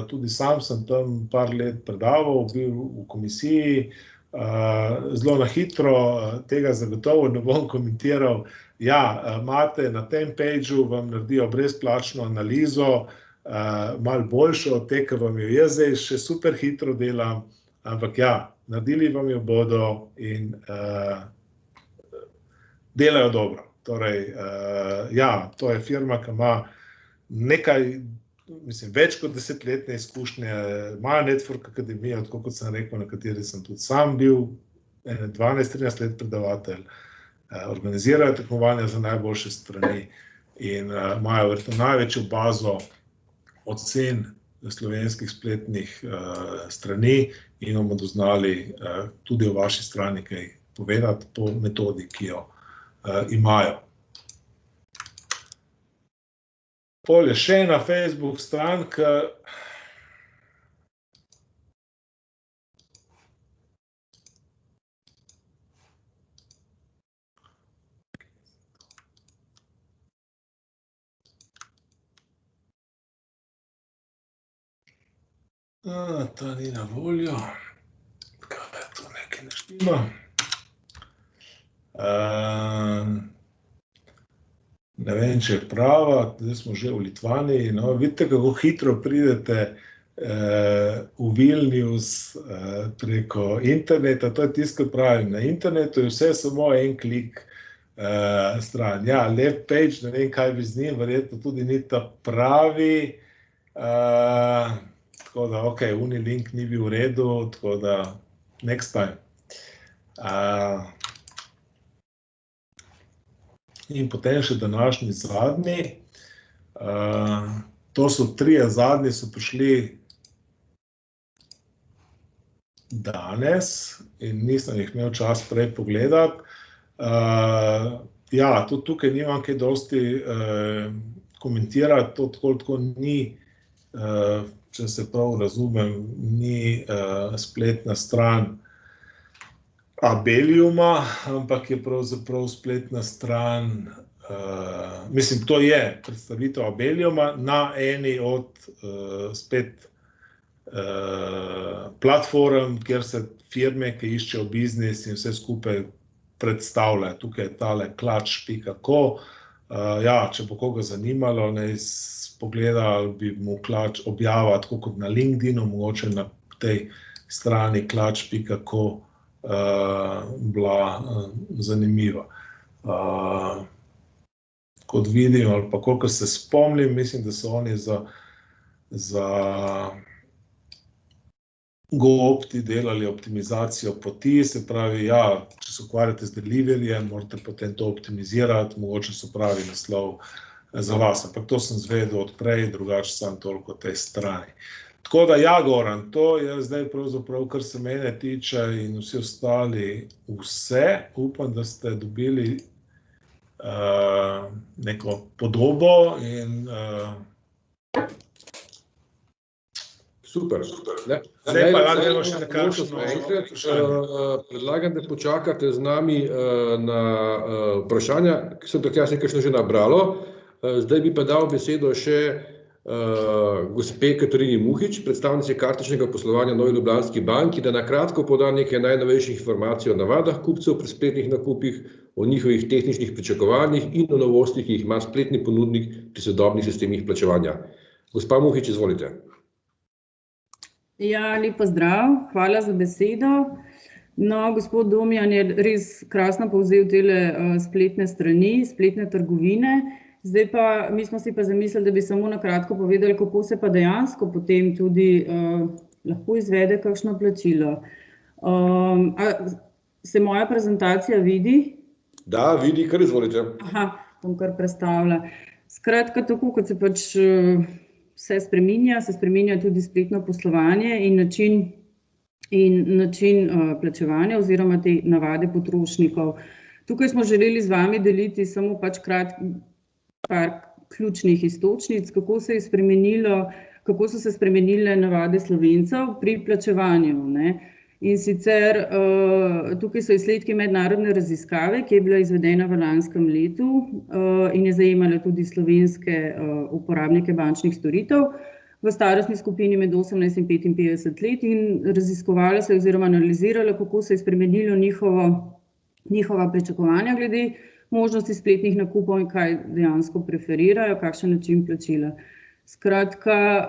Tudi sam sem tam par let predaval, bil v komisiji. Zelo na hitro, tega zagotovo ne bom komentiral. Ja, imate na tem pageu, vam naredijo brezplačno analizo, malo boljšo od te, ki vam jo jaz zdaj še super hitro delam, ampak ja, naredili vam jo bodo in delajo dobro. Torej, ja, to je firma, ki ima nekaj, več kot 10-letne izkušnje, imajo Network akademijo, tako kot sem rekel, na kateri sem tudi sam bil, 12-13 let predavatelj, organizirajo tekmovanja za najboljše strani in imajo verjetno največjo bazo ocen slovenskih spletnih strani in vam bodo znali tudi o vaši strani kaj povedati po metodi, ki jo imajo. Pol je še ena Facebook stran, ki ta ni na voljo. Kaj je to, nekaj ne štima? Ne vem, če je prava, zdaj smo že v Litvaniji. No, vidite, kako hitro pridete v Vilnius preko interneta. To je tisto, kar pravim. Na internetu je vse samo en klik stran. Ja, lep page, ne vem, kaj bi z njim, verjetno tudi ni ta pravi. Tako da, ok, Unilink ni bil v redu, tako da next time. In potem še današnji zadnji. To so trije zadnji, so prišli danes in nisem jih imel čas prej pogledati. Ja, tudi tukaj nimam kaj dosti komentirati, to tako ni, če se prav razumem, ni spletna stran Abeliuma, ampak je pravzaprav spletna stran, mislim, to je predstavitev Abeliuma na eni od spet platform, kjer se firme, ki iščejo biznis in vse skupaj predstavlja. Tukaj je tale clutch.co. Ja, če bo koga zanimalo, naj pogleda, ali bi mu Clutch objava, tako kot na LinkedInu, mogoče na tej strani clutch.co bila zanimiva. Kot vidim, ali pa koliko se spomnim, mislim, da so oni za GoOpti delali optimizacijo poti, se pravi, ja, če se ukvarjate z deliveryjem, morate potem to optimizirati, mogoče so pravi naslov za vas, ampak to sem zvedel odprej, drugače sam toliko tej strani. Tako da, ja, Goran, to je zdaj pravzaprav, kar se mene tiče in vsi ostali vse. Upam, da ste dobili neko podobo in Super. Zdaj pa gremo še nekakšno predlagam, da počakate z nami na vprašanja, ki so takrat nekaj že nabralo. Zdaj bi pa dal besedo še gospe Katarini Muhič, predstavnici kartičnega poslovanja Novi Ljubljanski banki, da na kratko poda nekaj najnovejših informacij o navadah kupcev pri spletnih nakupih, o njihovih tehničnih pričakovanjih in o novostih, ki jih ima spletni ponudnik pri sodobnih sistemih plačevanja. Gospa Muhič, izvolite. Ja, lep pozdrav, hvala za besedo. No, gospod Domjan je res krasno povzel tele spletne strani, spletne trgovine. Zdaj pa, mi smo si pa zamislili, da bi samo na kratko povedali, kako se pa dejansko potem tudi lahko izvede kakšno plačilo. Se moja prezentacija vidi? Da, vidi, kar izvolite. Aha, bom kar predstavila. Skratka, tako kot se pač se spreminja tudi spletno poslovanje in način plačevanja oziroma te navade potrošnikov. Tukaj smo želeli z vami deliti samo pač par ključnih iztočnic, kako so se spremenile navade Slovencev pri plačevanju, ne. In sicer tukaj so izsledki mednarodne raziskave, ki je bila izvedena v lanskem letu in je zajemala tudi slovenske uporabnike bančnih storitev v starostni skupini med 18 in 55 let in raziskovala se oziroma analizirala, kako se je spremenilo njihova pričakovanja glede možnosti spletnih nakupov in kaj dejansko preferirajo, kakšen način plačila. Skratka,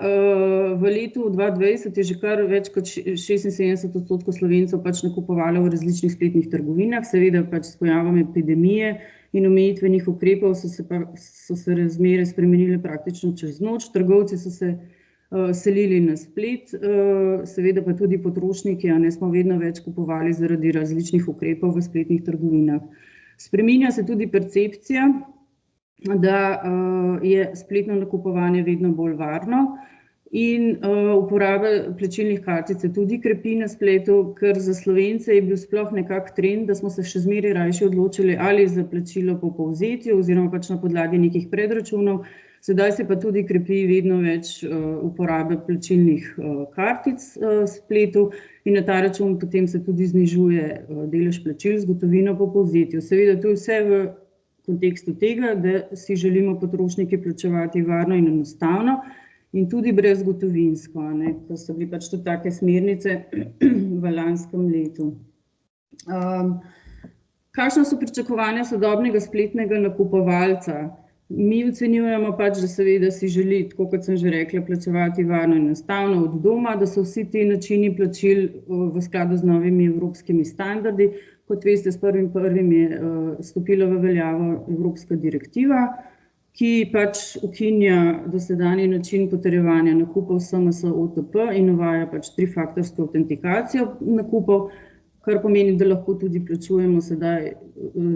v letu 2020 je že kar več kot 76% Slovencev pač nakupovalo v različnih spletnih trgovinah, seveda pač s pojavom epidemije in omejitvenih ukrepov so se razmere spremenile praktično čez noč, trgovci so se selili na splet, seveda pa tudi potrošniki, a ne smo vedno več kupovali zaradi različnih ukrepov v spletnih trgovinah. Spreminja se tudi percepcija, da je spletno nakupovanje vedno bolj varno in uporaba plačilnih kartic se tudi krepi na spletu, ker za Slovence je bil sploh nekak trend, da smo se še zmeraj rajši odločili ali za plačilo po povzetju oziroma pač na podlagi nekih predračunov. Sedaj se pa tudi krepi vedno več uporabe plačilnih kartic v spletu in na ta račun potem se tudi znižuje delež plačil z gotovino po povzetju. Seveda to je vse v kontekstu tega, da si želimo potrošniki plačevati varno in enostavno in tudi brezgotovinsko, ne, ko so bili pač tudi take smernice v lanskem letu. Kakšna so pričakovanja sodobnega spletnega nakupovalca? Mi ocenjujemo pač, da seveda si želi, tako kot sem že rekla, plačevati varno in enostavno od doma, da so vsi ti načini plačil v skladu z novimi evropskimi standardi. Kot veste, s 1.1. je stopila v veljavo evropska direktiva, ki pač ukinja dosedanji način potrjevanja nakupov SMS OTP in uvaja pač trifaktorsko avtentikacijo nakupov, kar pomeni, da lahko tudi plačujemo sedaj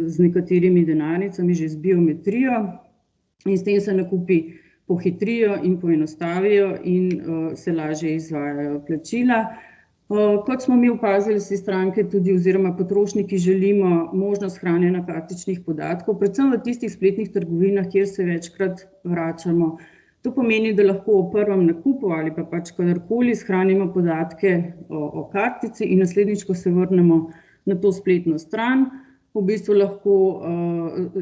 z nekaterimi denarnicami, že z biometrijo, in s tem se nakupi pohitrijo in poenostavijo in se lažje izvajajo plačila. Kot smo mi opazili, si stranke tudi oziroma potrošniki želimo možnost hranjenja kartičnih podatkov, predvsem v tistih spletnih trgovinah, kjer se večkrat vračamo. To pomeni, da lahko o prvem nakupu ali pa pač kadarkoli shranimo podatke o kartici in naslednjič, ko se vrnemo na to spletno stran, v bistvu lahko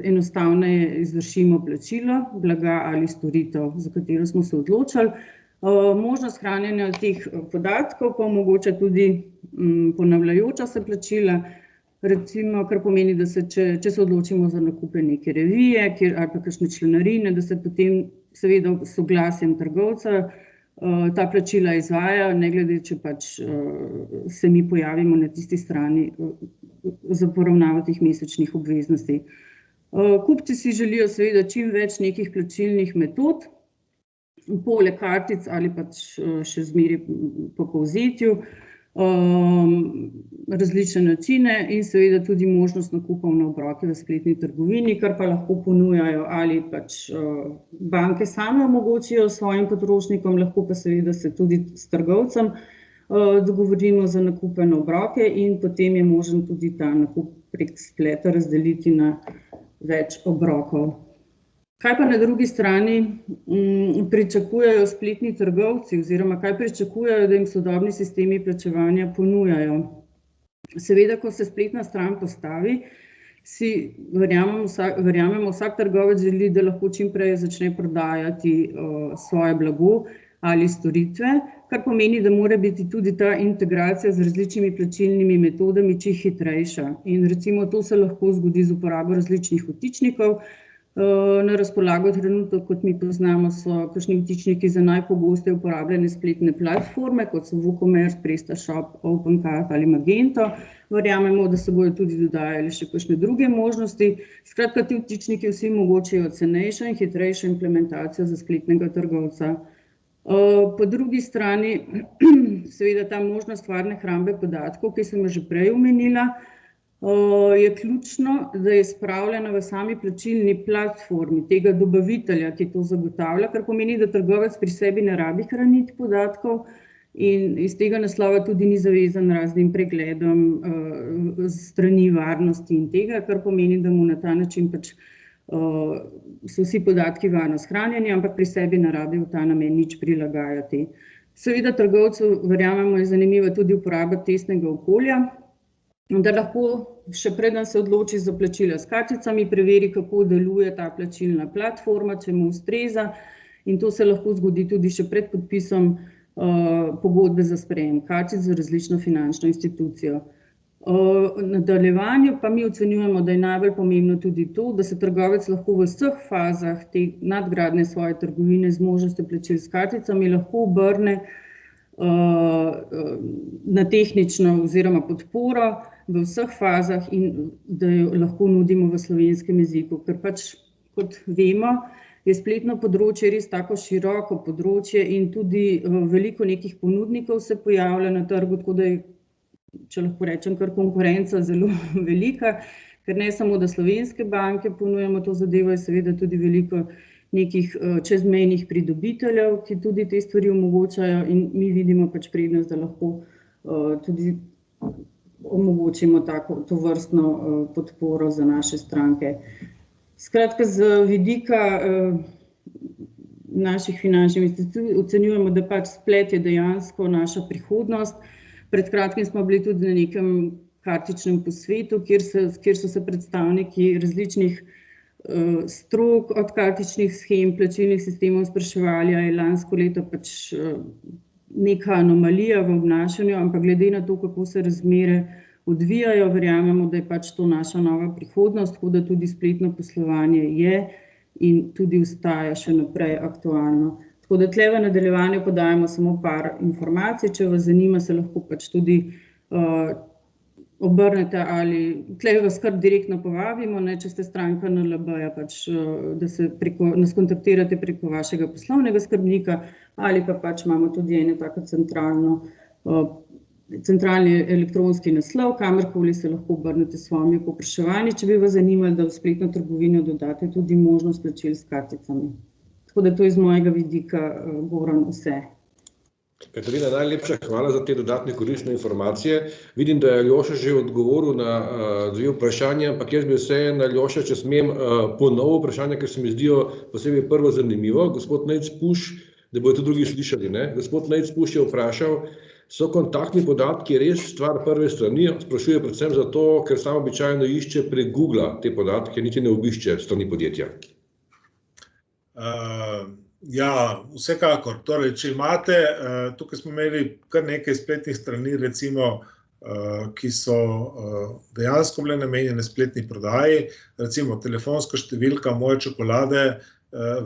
enostavneje izvršimo plačilo blaga ali storitev, za katero smo se odločili. Možnost hranjenja teh podatkov pa omogoča tudi ponavljajoča se plačila, recimo, kar pomeni, da če se odločimo za nakupe neke revije ali pa kakšne članarine, da se potem seveda s soglasjem trgovca ta plačila izvaja, ne glede, če pač se mi pojavimo na tisti strani za poravnavo teh mesečnih obveznosti. Kupci si želijo seveda čim več nekih plačilnih metod, poleg kartic ali pač še zmeraj po povzetju, različne načine in seveda tudi možnost nakupov na obroke v spletni trgovini, kar pa lahko ponujajo ali pač banke same omogočijo svojim potrošnikom, lahko pa seveda se tudi s trgovcem dogovorimo za nakupe na obroke in potem je možen tudi ta nakup prek spleta razdeliti na več obrokov. Kaj pa na drugi strani pričakujejo spletni trgovci oziroma kaj pričakujejo, da jim sodobni sistemi plačevanja ponujajo? Seveda, ko se spletna stran postavi, si verjamemo, vsak trgovec želi, da lahko čim prej začne prodajati svoje blago ali storitve, kar pomeni, da mora biti tudi ta integracija z različnimi plačilnimi metodami čim hitrejša. In recimo to se lahko zgodi z uporabo različnih vtičnikov. Na razpolago trenutno, kot mi poznamo, so kakšni vtičniki za najpogosteje uporabljene spletne platforme, kot so WooCommerce, PrestaShop, OpenCart ali Magento. Verjamemo, da se bodo tudi dodajali še kakšne druge možnosti. Skratka, ti vtičniki vsi omogočajo cenejšo in hitrejšo implementacijo za spletnega trgovca. Po drugi strani, seveda ta možnost varne hrambe podatkov, ki sem jo že prej omenila, je ključno, da je spravljena v sami plačilni platformi tega dobavitelja, ki to zagotavlja, kar pomeni, da trgovec pri sebi ne rabi hraniti podatkov in iz tega naslova tudi ni zavezan raznim pregledom strani varnosti in tega, kar pomeni, da mu na ta način pač so vsi podatki varno shranjeni, ampak pri sebi ne rabi v ta namen nič prilagajati. Seveda trgovcu, verjamemo, je zanimiva tudi uporaba testnega okolja, da lahko še preden se odloči za plačila s karticami, preveri, kako deluje ta plačilna platforma, če mu ustreza, in to se lahko zgodi tudi še pred podpisom pogodbe za sprejem kartic za različno finančno institucijo. V nadaljevanju pa mi ocenjujemo, da je najbolj pomembno tudi to, da se trgovec lahko v vseh fazah te nadgradnje svoje trgovine z možnostjo plačil s karticami lahko obrne na tehnično oziroma podporo v vseh fazah in da jo lahko nudimo v slovenskem jeziku, ker pač, kot vemo, je spletno področje res tako široko področje in tudi veliko nekih ponudnikov se pojavlja na trgu, tako da je, če lahko rečem, kar konkurenca zelo velika, ker ne samo, da slovenske banke ponujamo to zadevo, je seveda tudi veliko nekih čezmejnih pridobiteljev, ki tudi te stvari omogočajo in mi vidimo pač prednost, da lahko tudi omogočimo to vrstno podporo za naše stranke. Skratka, z vidika naših finančnih institucij ocenjujemo, da pač splet je dejansko naša prihodnost. Pred kratkim smo bili tudi na nekem kartičnem posvetu, kjer so se predstavniki različnih strok od kartičnih shem, plačilnih sistemov spraševali, ali je lansko leto pač neka anomalija v obnašanju, ampak glede na to, kako se razmere odvijajo, verjamemo, da je pač to naša nova prihodnost, tako da tudi spletno poslovanje je in tudi ostaja še naprej aktualno. Tako da tle v nadaljevanju podajamo samo par informacij, če vas zanima, se lahko pač tudi obrnete ali tle vas kar direktno povabimo, ne, če ste stranka NLB-ja, pač, da se nas kontaktirate preko vašega poslovnega skrbnika ali pa pač imamo tudi eno tako centralni elektronski naslov, kamorkoli se lahko obrnete s svojimi povpraševanji, če bi vas zanimalo, da v spletno trgovino dodate tudi možnost plačil s karticami. Tako da to je z mojega vidika, Goran, vse. Katarina, najlepša hvala za te dodatne koristne informacije. Vidim, da je Aljoša že odgovoril na dve vprašanja, ampak jaz bi vseeno, Aljoša, če smem, ponovil vprašanje, ker se mi zdijo posebej prvo zanimivo. Gospod Nejc Puš, da bodo tudi drugi slišali, ne? Gospod Nejc Puš je vprašal, so kontaktni podatki res stvar prve strani? Sprašuje predvsem zato, ker sam običajno išče prek Googla te podatke, niti ne obišče strani podjetja. Ja, vsekakor. Torej, če imate, tukaj smo imeli kar nekaj spletnih strani, recimo, ki so dejansko bile namenjene spletni prodaji, recimo telefonska številka Moje čokolade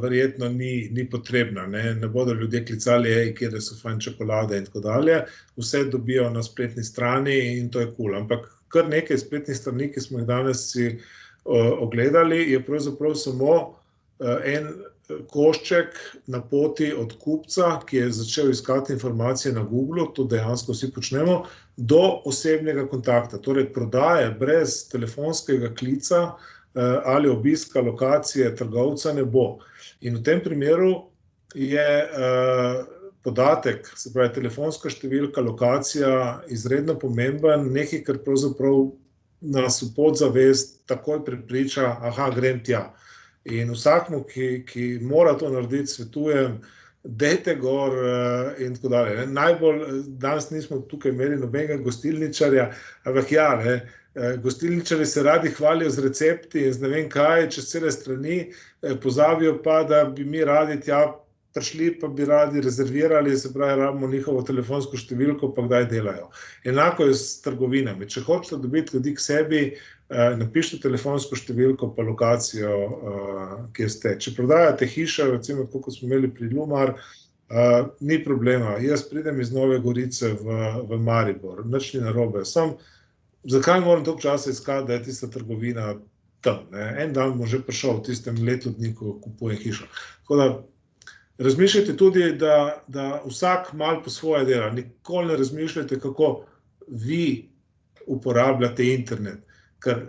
verjetno ni potrebna, ne bodo ljudje klicali, kjer so fajn čokolade in tako dalje, vse dobijo na spletni strani in to je cool. Ampak kar nekaj spletnih strani, ki smo jih danes si ogledali, je pravzaprav samo en košček na poti od kupca, ki je začel iskati informacije na Googlu, to dejansko vsi počnemo, do osebnega kontakta, torej prodaje brez telefonskega klica ali obiska lokacije trgovca ne bo. In v tem primeru je podatek, se pravi telefonska številka, lokacija, izredno pomemben, nekaj, kar pravzaprav nas v podzavest takoj prepriča, aha, grem tja. In vsakmu, ki mora to narediti, svetujem, dajte gor in tako dalje. Najbolj, danes nismo tukaj imeli nobenega gostilničarja, ampak ja, gostilničarji se radi hvalijo z recepti in z ne vem kaj, čez cele strani, pozabijo pa, da bi mi radi tja prišli, pa bi radi rezervirali, se pravi, rabimo njihovo telefonsko številko, pa kdaj delajo. Enako je s trgovinami. Če hočete dobiti ljudi k sebi, napišite telefonsko številko pa lokacijo, kjer ste. Če prodajate hišo, recimo, kot smo imeli pri Lumar, ni problema. Jaz pridem iz Nove Gorice v Maribor, nič ni narobe. Zakaj moram toliko časa iskati, da je tista trgovina tam? En dan bom že prišel v tistem letu dni, ko kupujem hišo. Tako da razmišljajte tudi, da vsak malo po svoje dela. Nikoli ne razmišljajte, kako vi uporabljate internet. Ker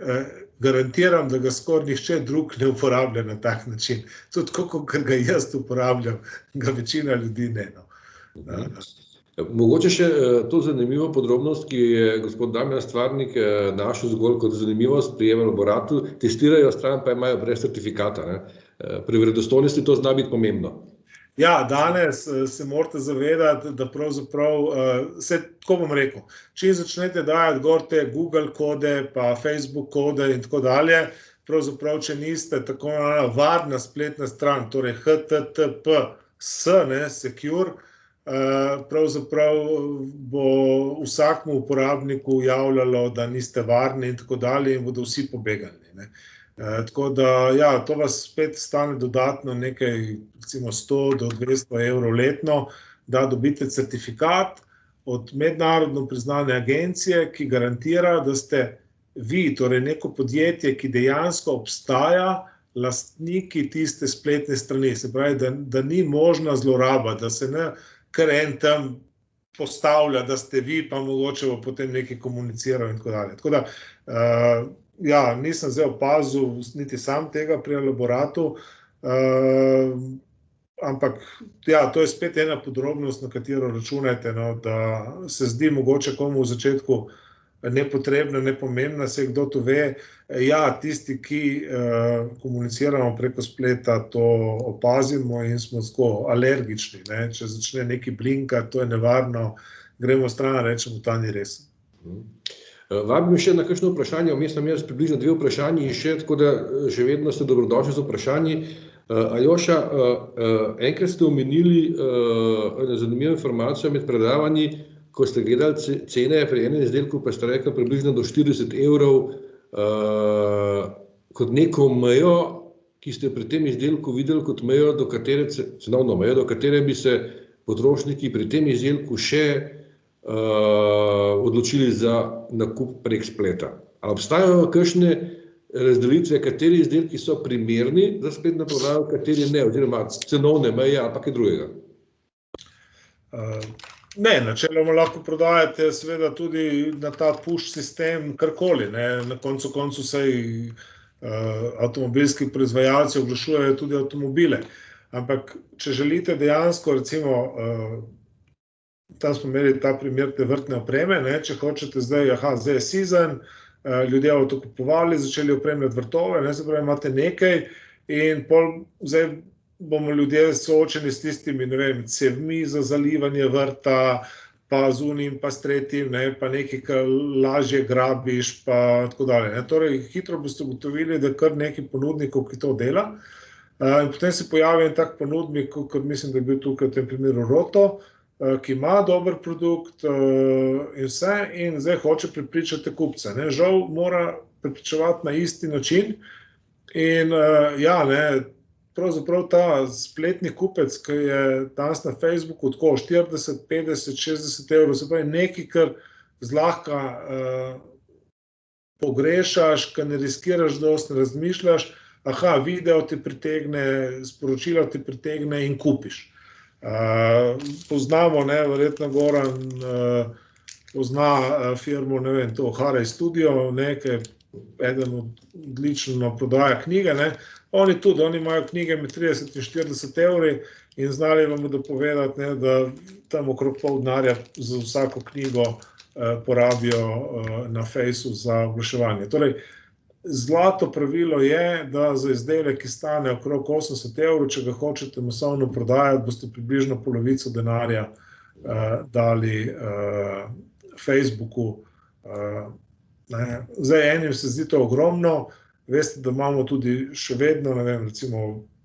garantiram, da ga skoraj nihče drug ne uporablja na tak način. Tudi tako, kot ga jaz uporabljam, ga večina ljudi ne. Mogoče še to zanimivo podrobnost, ki je gospod Damjan Stvarnik našel zgolj kot zanimivost pri Elaboratu, testirajo stran, pa imajo brez certifikata. Pri verodostojnosti to zna biti pomembno. Ja, danes se morate zavedati, da pravzaprav, tako bom rekel, če začnete dajati gor te Google kode, pa Facebook kode in tako dalje, pravzaprav, če niste tako varna spletna stran, torej HTTPS, secure, pravzaprav bo vsakmu uporabniku javljalo, da niste varni in tako dalje in bodo vsi pobegali. Tako da, ja, to vas spet stane dodatno nekaj, recimo 100 do 200 evrov letno, da dobite certifikat od mednarodno priznane agencije, ki garantira, da ste vi, torej neko podjetje, ki dejansko obstaja, lastniki tiste spletne strani. Se pravi, da ni možna zloraba, da se ne kar en tam postavlja, da ste vi, pa mogoče bo potem nekaj komuniciral in tako dalje. Tako da, ja, nisem zdaj opazil niti sam tega pri Elaboratu, ampak ja, to je spet ena podrobnost, na katero računajte, da se zdi mogoče komu v začetku nepotrebna, nepomembna, se kdo to ve. Ja, tisti, ki komuniciramo preko spleta, to opazimo in smo tako alergični. Če začne nekaj blinkati, to je nevarno, gremo stran, rečemo, ta ni res. Vabim še na kakšno vprašanje, vmes sem jaz približno 2 vprašanji in še, tako da še vedno ste dobrodošli z vprašanji. Aljoša, enkrat ste omenili zanimivo informacijo med predavanji, ko ste gledali cene pri enem izdelku, pa ste rekli približno do 40 evrov kot neko mejo, ki ste pri tem izdelku videli kot mejo, cenovno mejo, do katere bi se potrošniki pri tem izdelku še odločili za nakup prek spleta. Ali obstajajo kakšne razdelitve, kateri izdelki so primerni za spletno prodajo, kateri ne, oziroma cenovne meje ali pa kaj drugega? Ne, načeloma lahko prodajate seveda tudi na ta push sistem karkoli. Na koncu sej avtomobilski proizvajalci oglašujejo tudi avtomobile. Ampak, če želite dejansko, recimo, tam smo imeli ta primer te vrtne opreme, ne, če hočete zdaj je season, ljudje bodo to kupovali, začeli opremljati vrtove, ne, se pravi, imate nekaj in zdaj bomo ljudje soočeni s tistimi, ne vem, cevmi za zalivanje vrta, pa z unim, pa s tretjim, ne, pa nekaj, kar lažje grabiš, pa tako dalje. Ne. Torej, hitro boste ugotovili, da kar nekaj ponudnikov, ki to dela. In potem se pojavi en tak ponudnik, kot mislim, da je bil tukaj v tem primeru Roto, ki ima dober produkt in vse, in zdaj hoče prepričati kupce. Ne. Žal mora prepričevati na isti način in pravzaprav ta spletni kupec, ki je danes na Facebooku tako 40, 50, 60 evrov, se pravi nekaj, kar zlahka pogrešaš, kar ne riskiraš dosti, ne razmišljaš, video ti pritegne, sporočilo ti pritegne in kupiš. Poznamo, ne, verjetno Goran pozna firmo, ne vem, to Harej Studio, nekaj, eden odlično prodaja knjige, ne. Oni imajo knjige med 30 in 40 evri in znali vam bodo povedati, ne, da tam okrog pol denarja za vsako knjigo porabijo na Fejsu za oglaševanje. Torej, zlato pravilo je, da za izdelek, ki stane okrog 80 evrov, če ga hočete masovno prodajati, boste približno polovico denarja dali Facebooku. Zdaj enim se zdi to ogromno, veste, da imamo tudi še vedno, ne vem, recimo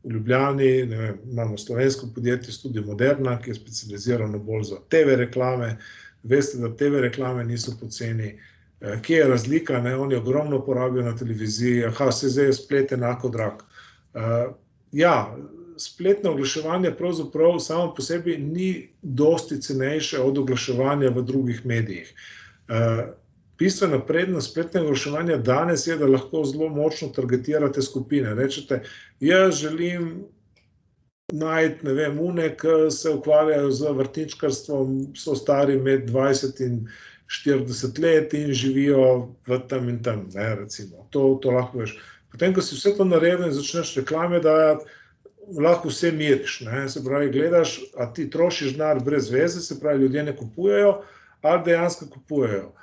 v Ljubljani, ne vem, imamo slovensko podjetje Studio Moderna, ki je specializirano bolj za TV reklame, veste, da TV reklame niso poceni. Kje je razlika, ne, oni ogromno porabijo na televiziji, se zdaj je splet enako drag. Spletno oglaševanje pravzaprav samo po sebi ni dosti cenejše od oglaševanja v drugih medijih. Bistvena prednost spletnega oglaševanja danes je, da lahko zelo močno targetirate skupine. Rečete, jaz želim najti, ne vem, ki se ukvarjajo z vrtničkarstvom, so stari med 20 in 40 let in živijo v tam in tam, ne, recimo. To lahko veš. Potem, ko si vse to naredil in začneš reklame dajati, lahko vse miriš, ne. Se pravi, gledaš, a ti trošiš denar brez veze, se pravi, ljudje ne kupujejo, ali dejansko kupujejo.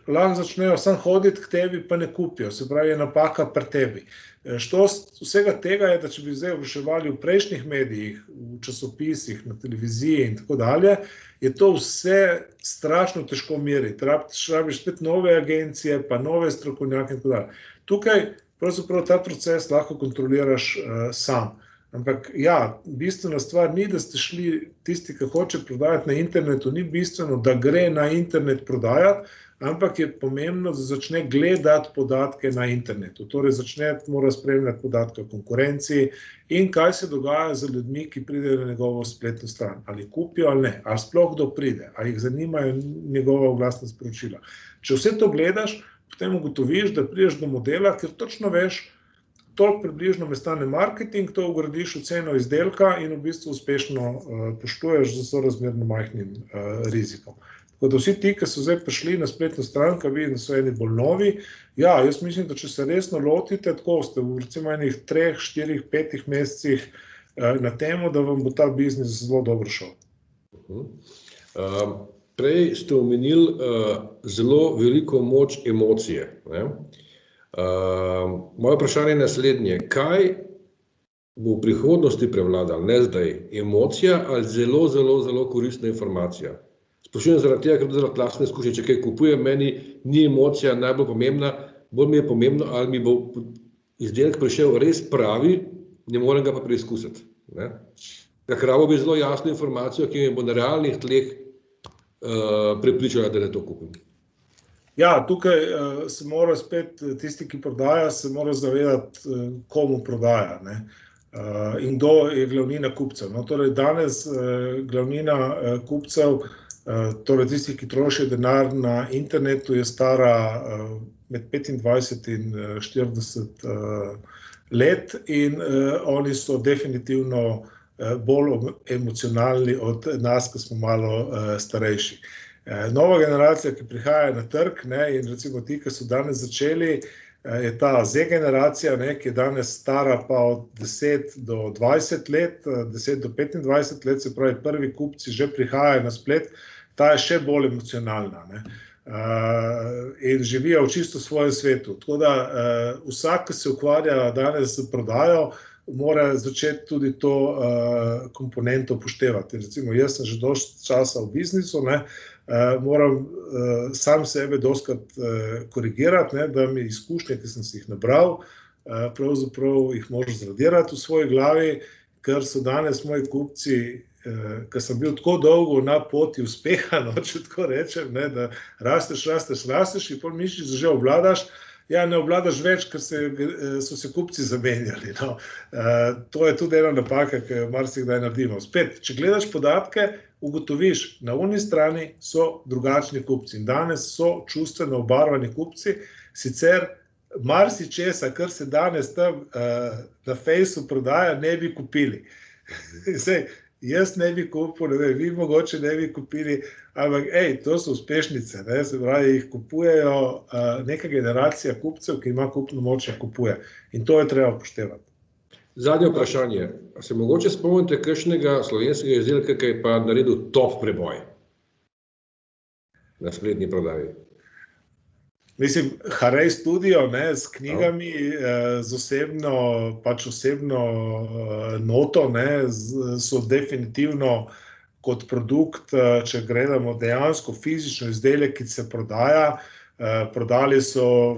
Lahko začnejo samo hoditi k tebi, pa ne kupijo, se pravi, je napaka pri tebi. Vsega tega je, da če bi zdaj oglaševali v prejšnjih medijih, v časopisih, na televiziji in tako dalje, je to vse strašno težko meriti. Rabiš spet nove agencije, pa nove strokovnjake in tako dalje. Tukaj pravzaprav ta proces lahko kontroliraš sam. Ampak bistvena stvar ni, da ste šli tisti, ki hoče prodajati na internetu, ni bistveno, da gre na internet prodajati, ampak je pomembno, da začne gledati podatke na internetu. Torej mora spremljati podatke o konkurenciji in kaj se dogaja z ljudmi, ki pridejo na njegovo spletno stran. Ali kupijo ali ne, ali sploh kdo pride, ali jih zanimajo njegova oglasna sporočila. Če vse to gledaš, potem ugotoviš, da prideš do modela, ker točno veš, toliko približno me stane marketing, to ugradiš v ceno izdelka in v bistvu uspešno poštuješ z sorazmerno majhnim rizikom. Tako da vsi ti, ki so zdaj prišli na spletno stran, ki vidim, da so eni bolj novi, jaz mislim, da če se resno lotite, tako ste v recimo enih 3, 4, 5 mesecih na temo, da vam bo ta biznis zelo dobro šel. Prej ste omenili zelo veliko moč emocije, ne? Moje vprašanje je naslednje. Kaj bo v prihodnosti prevladalo, ne zdaj, emocija ali zelo, zelo, zelo koristna informacija? Sprašujem zaradi tega, ker zaradi lastne izkušnje, če kaj kupujem, meni ni emocija najbolj pomembna, bolj mi je pomembno, ali mi bo izdelek prišel res pravi, ne morem ga pa preizkusiti. Ker rabo bi zelo jasno informacijo, ki mi bo na realnih tleh prepričala, da ne to kupim. Tukaj se mora spet tisti, ki prodaja, se mora zavedati, komu prodaja, ne? In kdo je glavnina kupcev. No, torej danes glavnina kupcev, torej tistih, ki trošijo denar na internetu, je stara med 25 in 40 let in oni so definitivno bolj emocionalni od nas, ki smo malo starejši. Nova generacija, ki prihaja na trg, ne, in recimo ti, ki so danes začeli, je ta Z generacija, ki je danes stara pa od 10 do 20 let, 10 do 25 let, se pravi prvi kupci že prihajajo na splet, ta je še bolj emocionalna, in živijo v čisto svojem svetu. Tako da vsak, ki se ukvarja danes s prodajo, mora začeti tudi to komponento upoštevati. Recimo, jaz sem že dosti časa v biznisu, moram sam sebe dostikrat korigirati, da mi izkušnje, ki sem si jih nabral, pravzaprav jih moram zradirati v svoji glavi, ker so danes moji kupci, ker sem bil tako dolgo na poti uspeha, če tako rečem, da rasteš in pol misliš, da že obvladaš. Ja, ne obvladaš več, ker so se kupci zamenjali. To je tudi ena napaka, ki jo marsikdaj naredimo. Spet, če gledaš podatke, ugotoviš, na oni strani so drugačni kupci. In danes so čustveno obarvani kupci, sicer marsičesa, kar se danes tam na Fejsu prodaja, ne bi kupili. Jaz ne bi kupil, vi mogoče ne bi kupili, ampak to so uspešnice, se pravi, jih kupujejo neka generacija kupcev, ki ima kupno moč, kupuje. In to je treba upoštevati. Zadnje vprašanje. Se mogoče spomnite kakšnega slovenskega izdelka, ki je pa naredil top preboj na spletni prodaji? Mislim, Harej Studio s knjigami, z osebno noto, so definitivno kot produkt, če gledamo dejansko fizično izdelek, ki se prodaja, prodali so,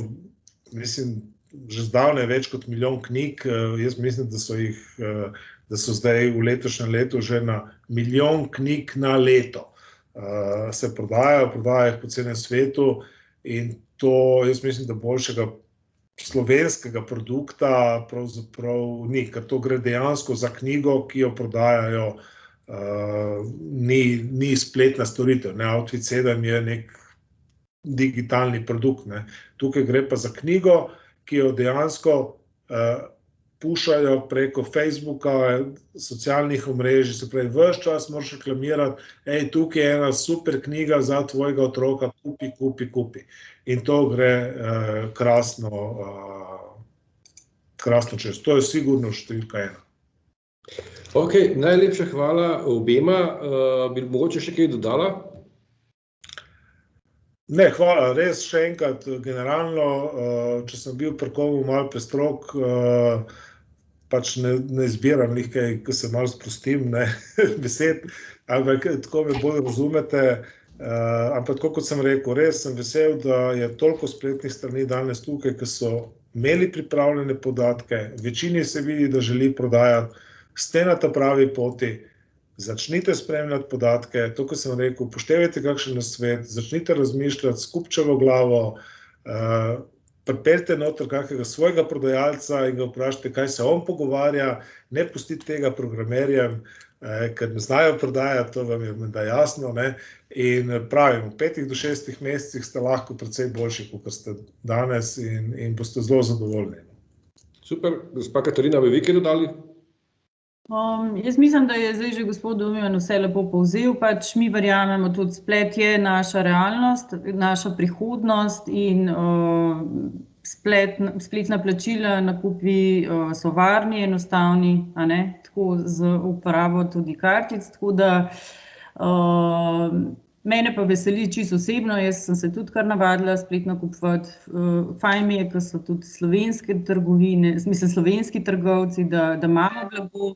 mislim, že zdavnaj več kot 1 milijon knjig. Jaz mislim, da so zdaj v letošnjem letu že na 1 milijon knjig na leto se prodajajo jih po celem svetu. In to, jaz mislim, da boljšega slovenskega produkta pravzaprav ni, ker to gre dejansko za knjigo, ki jo prodajajo, ni spletna storitev. Outfit 7 je nek digitalni produkt. Tukaj gre pa za knjigo, ki jo dejansko pušajo preko Facebooka, socialnih omrežij, se pravi, ves čas moraš reklamirati, tukaj je ena super knjiga za tvojega otroka, kupi. In to gre krasno čez. To je sigurno številka 1. Ok, najlepša hvala obema. Bi mogoče še kaj dodala? Ne, hvala, res še enkrat, generalno, če sem bil pri komu malo prestrog, pač ne izbiram nekaj, ko se malo sprostim, besed, ampak tako me bolj razumete, ampak tako kot sem rekel, res sem vesel, da je toliko spletnih strani danes tukaj, ki so imeli pripravljene podatke, večini se vidi, da želi prodajati, ste na ta pravi poti, začnite spremljati podatke, to, ko sem rekel, upoštevajte kakšen nasvet, začnite razmišljati s kupčevo glavo, pripeljte noter kakega svojega prodajalca in ga vprašajte, kaj se on pogovarja, ne pustite tega programerjem, ker ne znajo prodajati, to vam je menda jasno, in pravim, v 5 do 6 mesecih ste lahko precej boljši, kot ste danes in boste zelo zadovoljni. Super, gospa Katarina, bi vi kaj dodali? Jaz mislim, da je zdaj že gospod Domijan vse lepo povzel, pač mi verjamemo, tudi splet je naša realnost, naša prihodnost in spletna plačila, nakupi so varni, enostavni, tako z uporabo tudi kartic, tako da mene pa veseli čisto osebno, jaz sem se tudi kar navadila spletno kupovati, fajn mi je, ker so tudi slovenske trgovine, mislim slovenski trgovci, da imamo blago,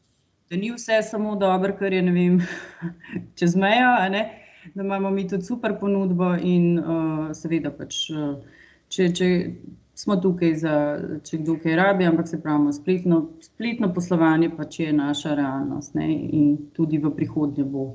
da ni vse samo dobro, kar je, ne vem, čez mejo, da imamo mi tudi super ponudbo in seveda pač, če smo tukaj če kdo kaj rabi, ampak se pravimo, spletno poslovanje pač je naša realnost in tudi v prihodnje bo.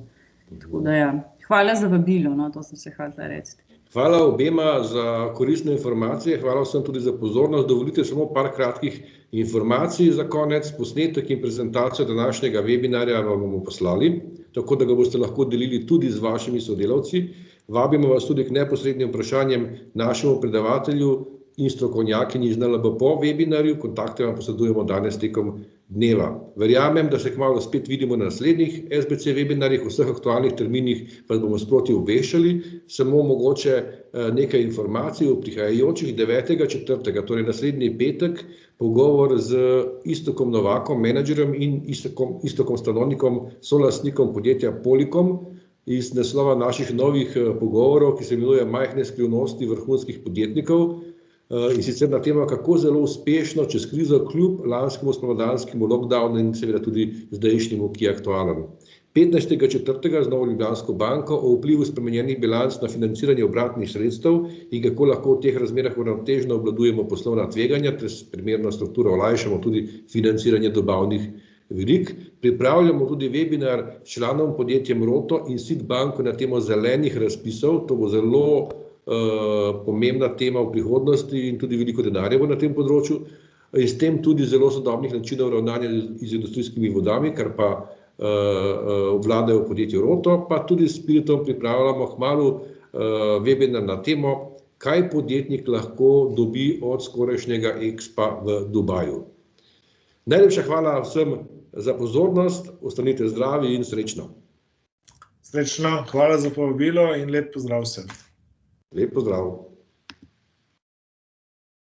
Tako da ja, hvala za vabilo, to sem se hotela reči. Hvala obema za koristne informacije, hvala vsem tudi za pozornost. Dovolite samo par kratkih informacij za konec. Posnetek in prezentacijo današnjega webinarja vam bomo poslali, tako da ga boste lahko delili tudi z vašimi sodelavci. Vabimo vas tudi k neposrednim vprašanjem našemu predavatelju in strokovnjakinji iz NLB po webinarju, kontakte vam posredujemo danes tekom dneva. Verjamem, da se kmalu spet vidimo na naslednjih SBC webinarjih, vseh aktualnih terminih pa bomo sproti obveščali. Samo mogoče nekaj informacij o prihajajočih 9.4., torej naslednji petek, pogovor z Iztokom Novakom, menedžerjem in Iztokom Stanovnikom, solastnikom podjetja Polikom, iz naslova naših novih pogovorov, ki se imenuje Majhne skrivnosti vrhunskih podjetnikov, in sicer na temo, kako zelo uspešno čez krizo kljub lanskemu spomladanskemu lockdownu in seveda tudi zdajšnjemu, ki je aktualen. 15.4. z Novo Ljubljansko banko o vplivu spremenjenih bilanc na financiranje obratnih sredstev in kako lahko v teh razmerah uravnoteženo obvladujemo poslovna tveganja ter s primerno strukturo olajšamo tudi financiranje dobavnih verig. Pripravljamo tudi webinar s članom podjetjem Roto in SID banko na temo zelenih razpisov. To bo zelo pomembna tema v prihodnosti in tudi veliko denarja bo na tem področju. In s tem tudi zelo sodobnih načinov ravnanja z industrijskimi vodami, kar pa obvladajo v podjetju Roto, pa tudi s Spiritom pripravljamo kmalu webinar na temo, kaj podjetnik lahko dobi od skorajšnjega Expa v Dubaju. Najlepša hvala vsem za pozornost, ostanite zdravi in srečno. Srečno, hvala za povabilo in lep pozdrav vsem. Lep pozdrav.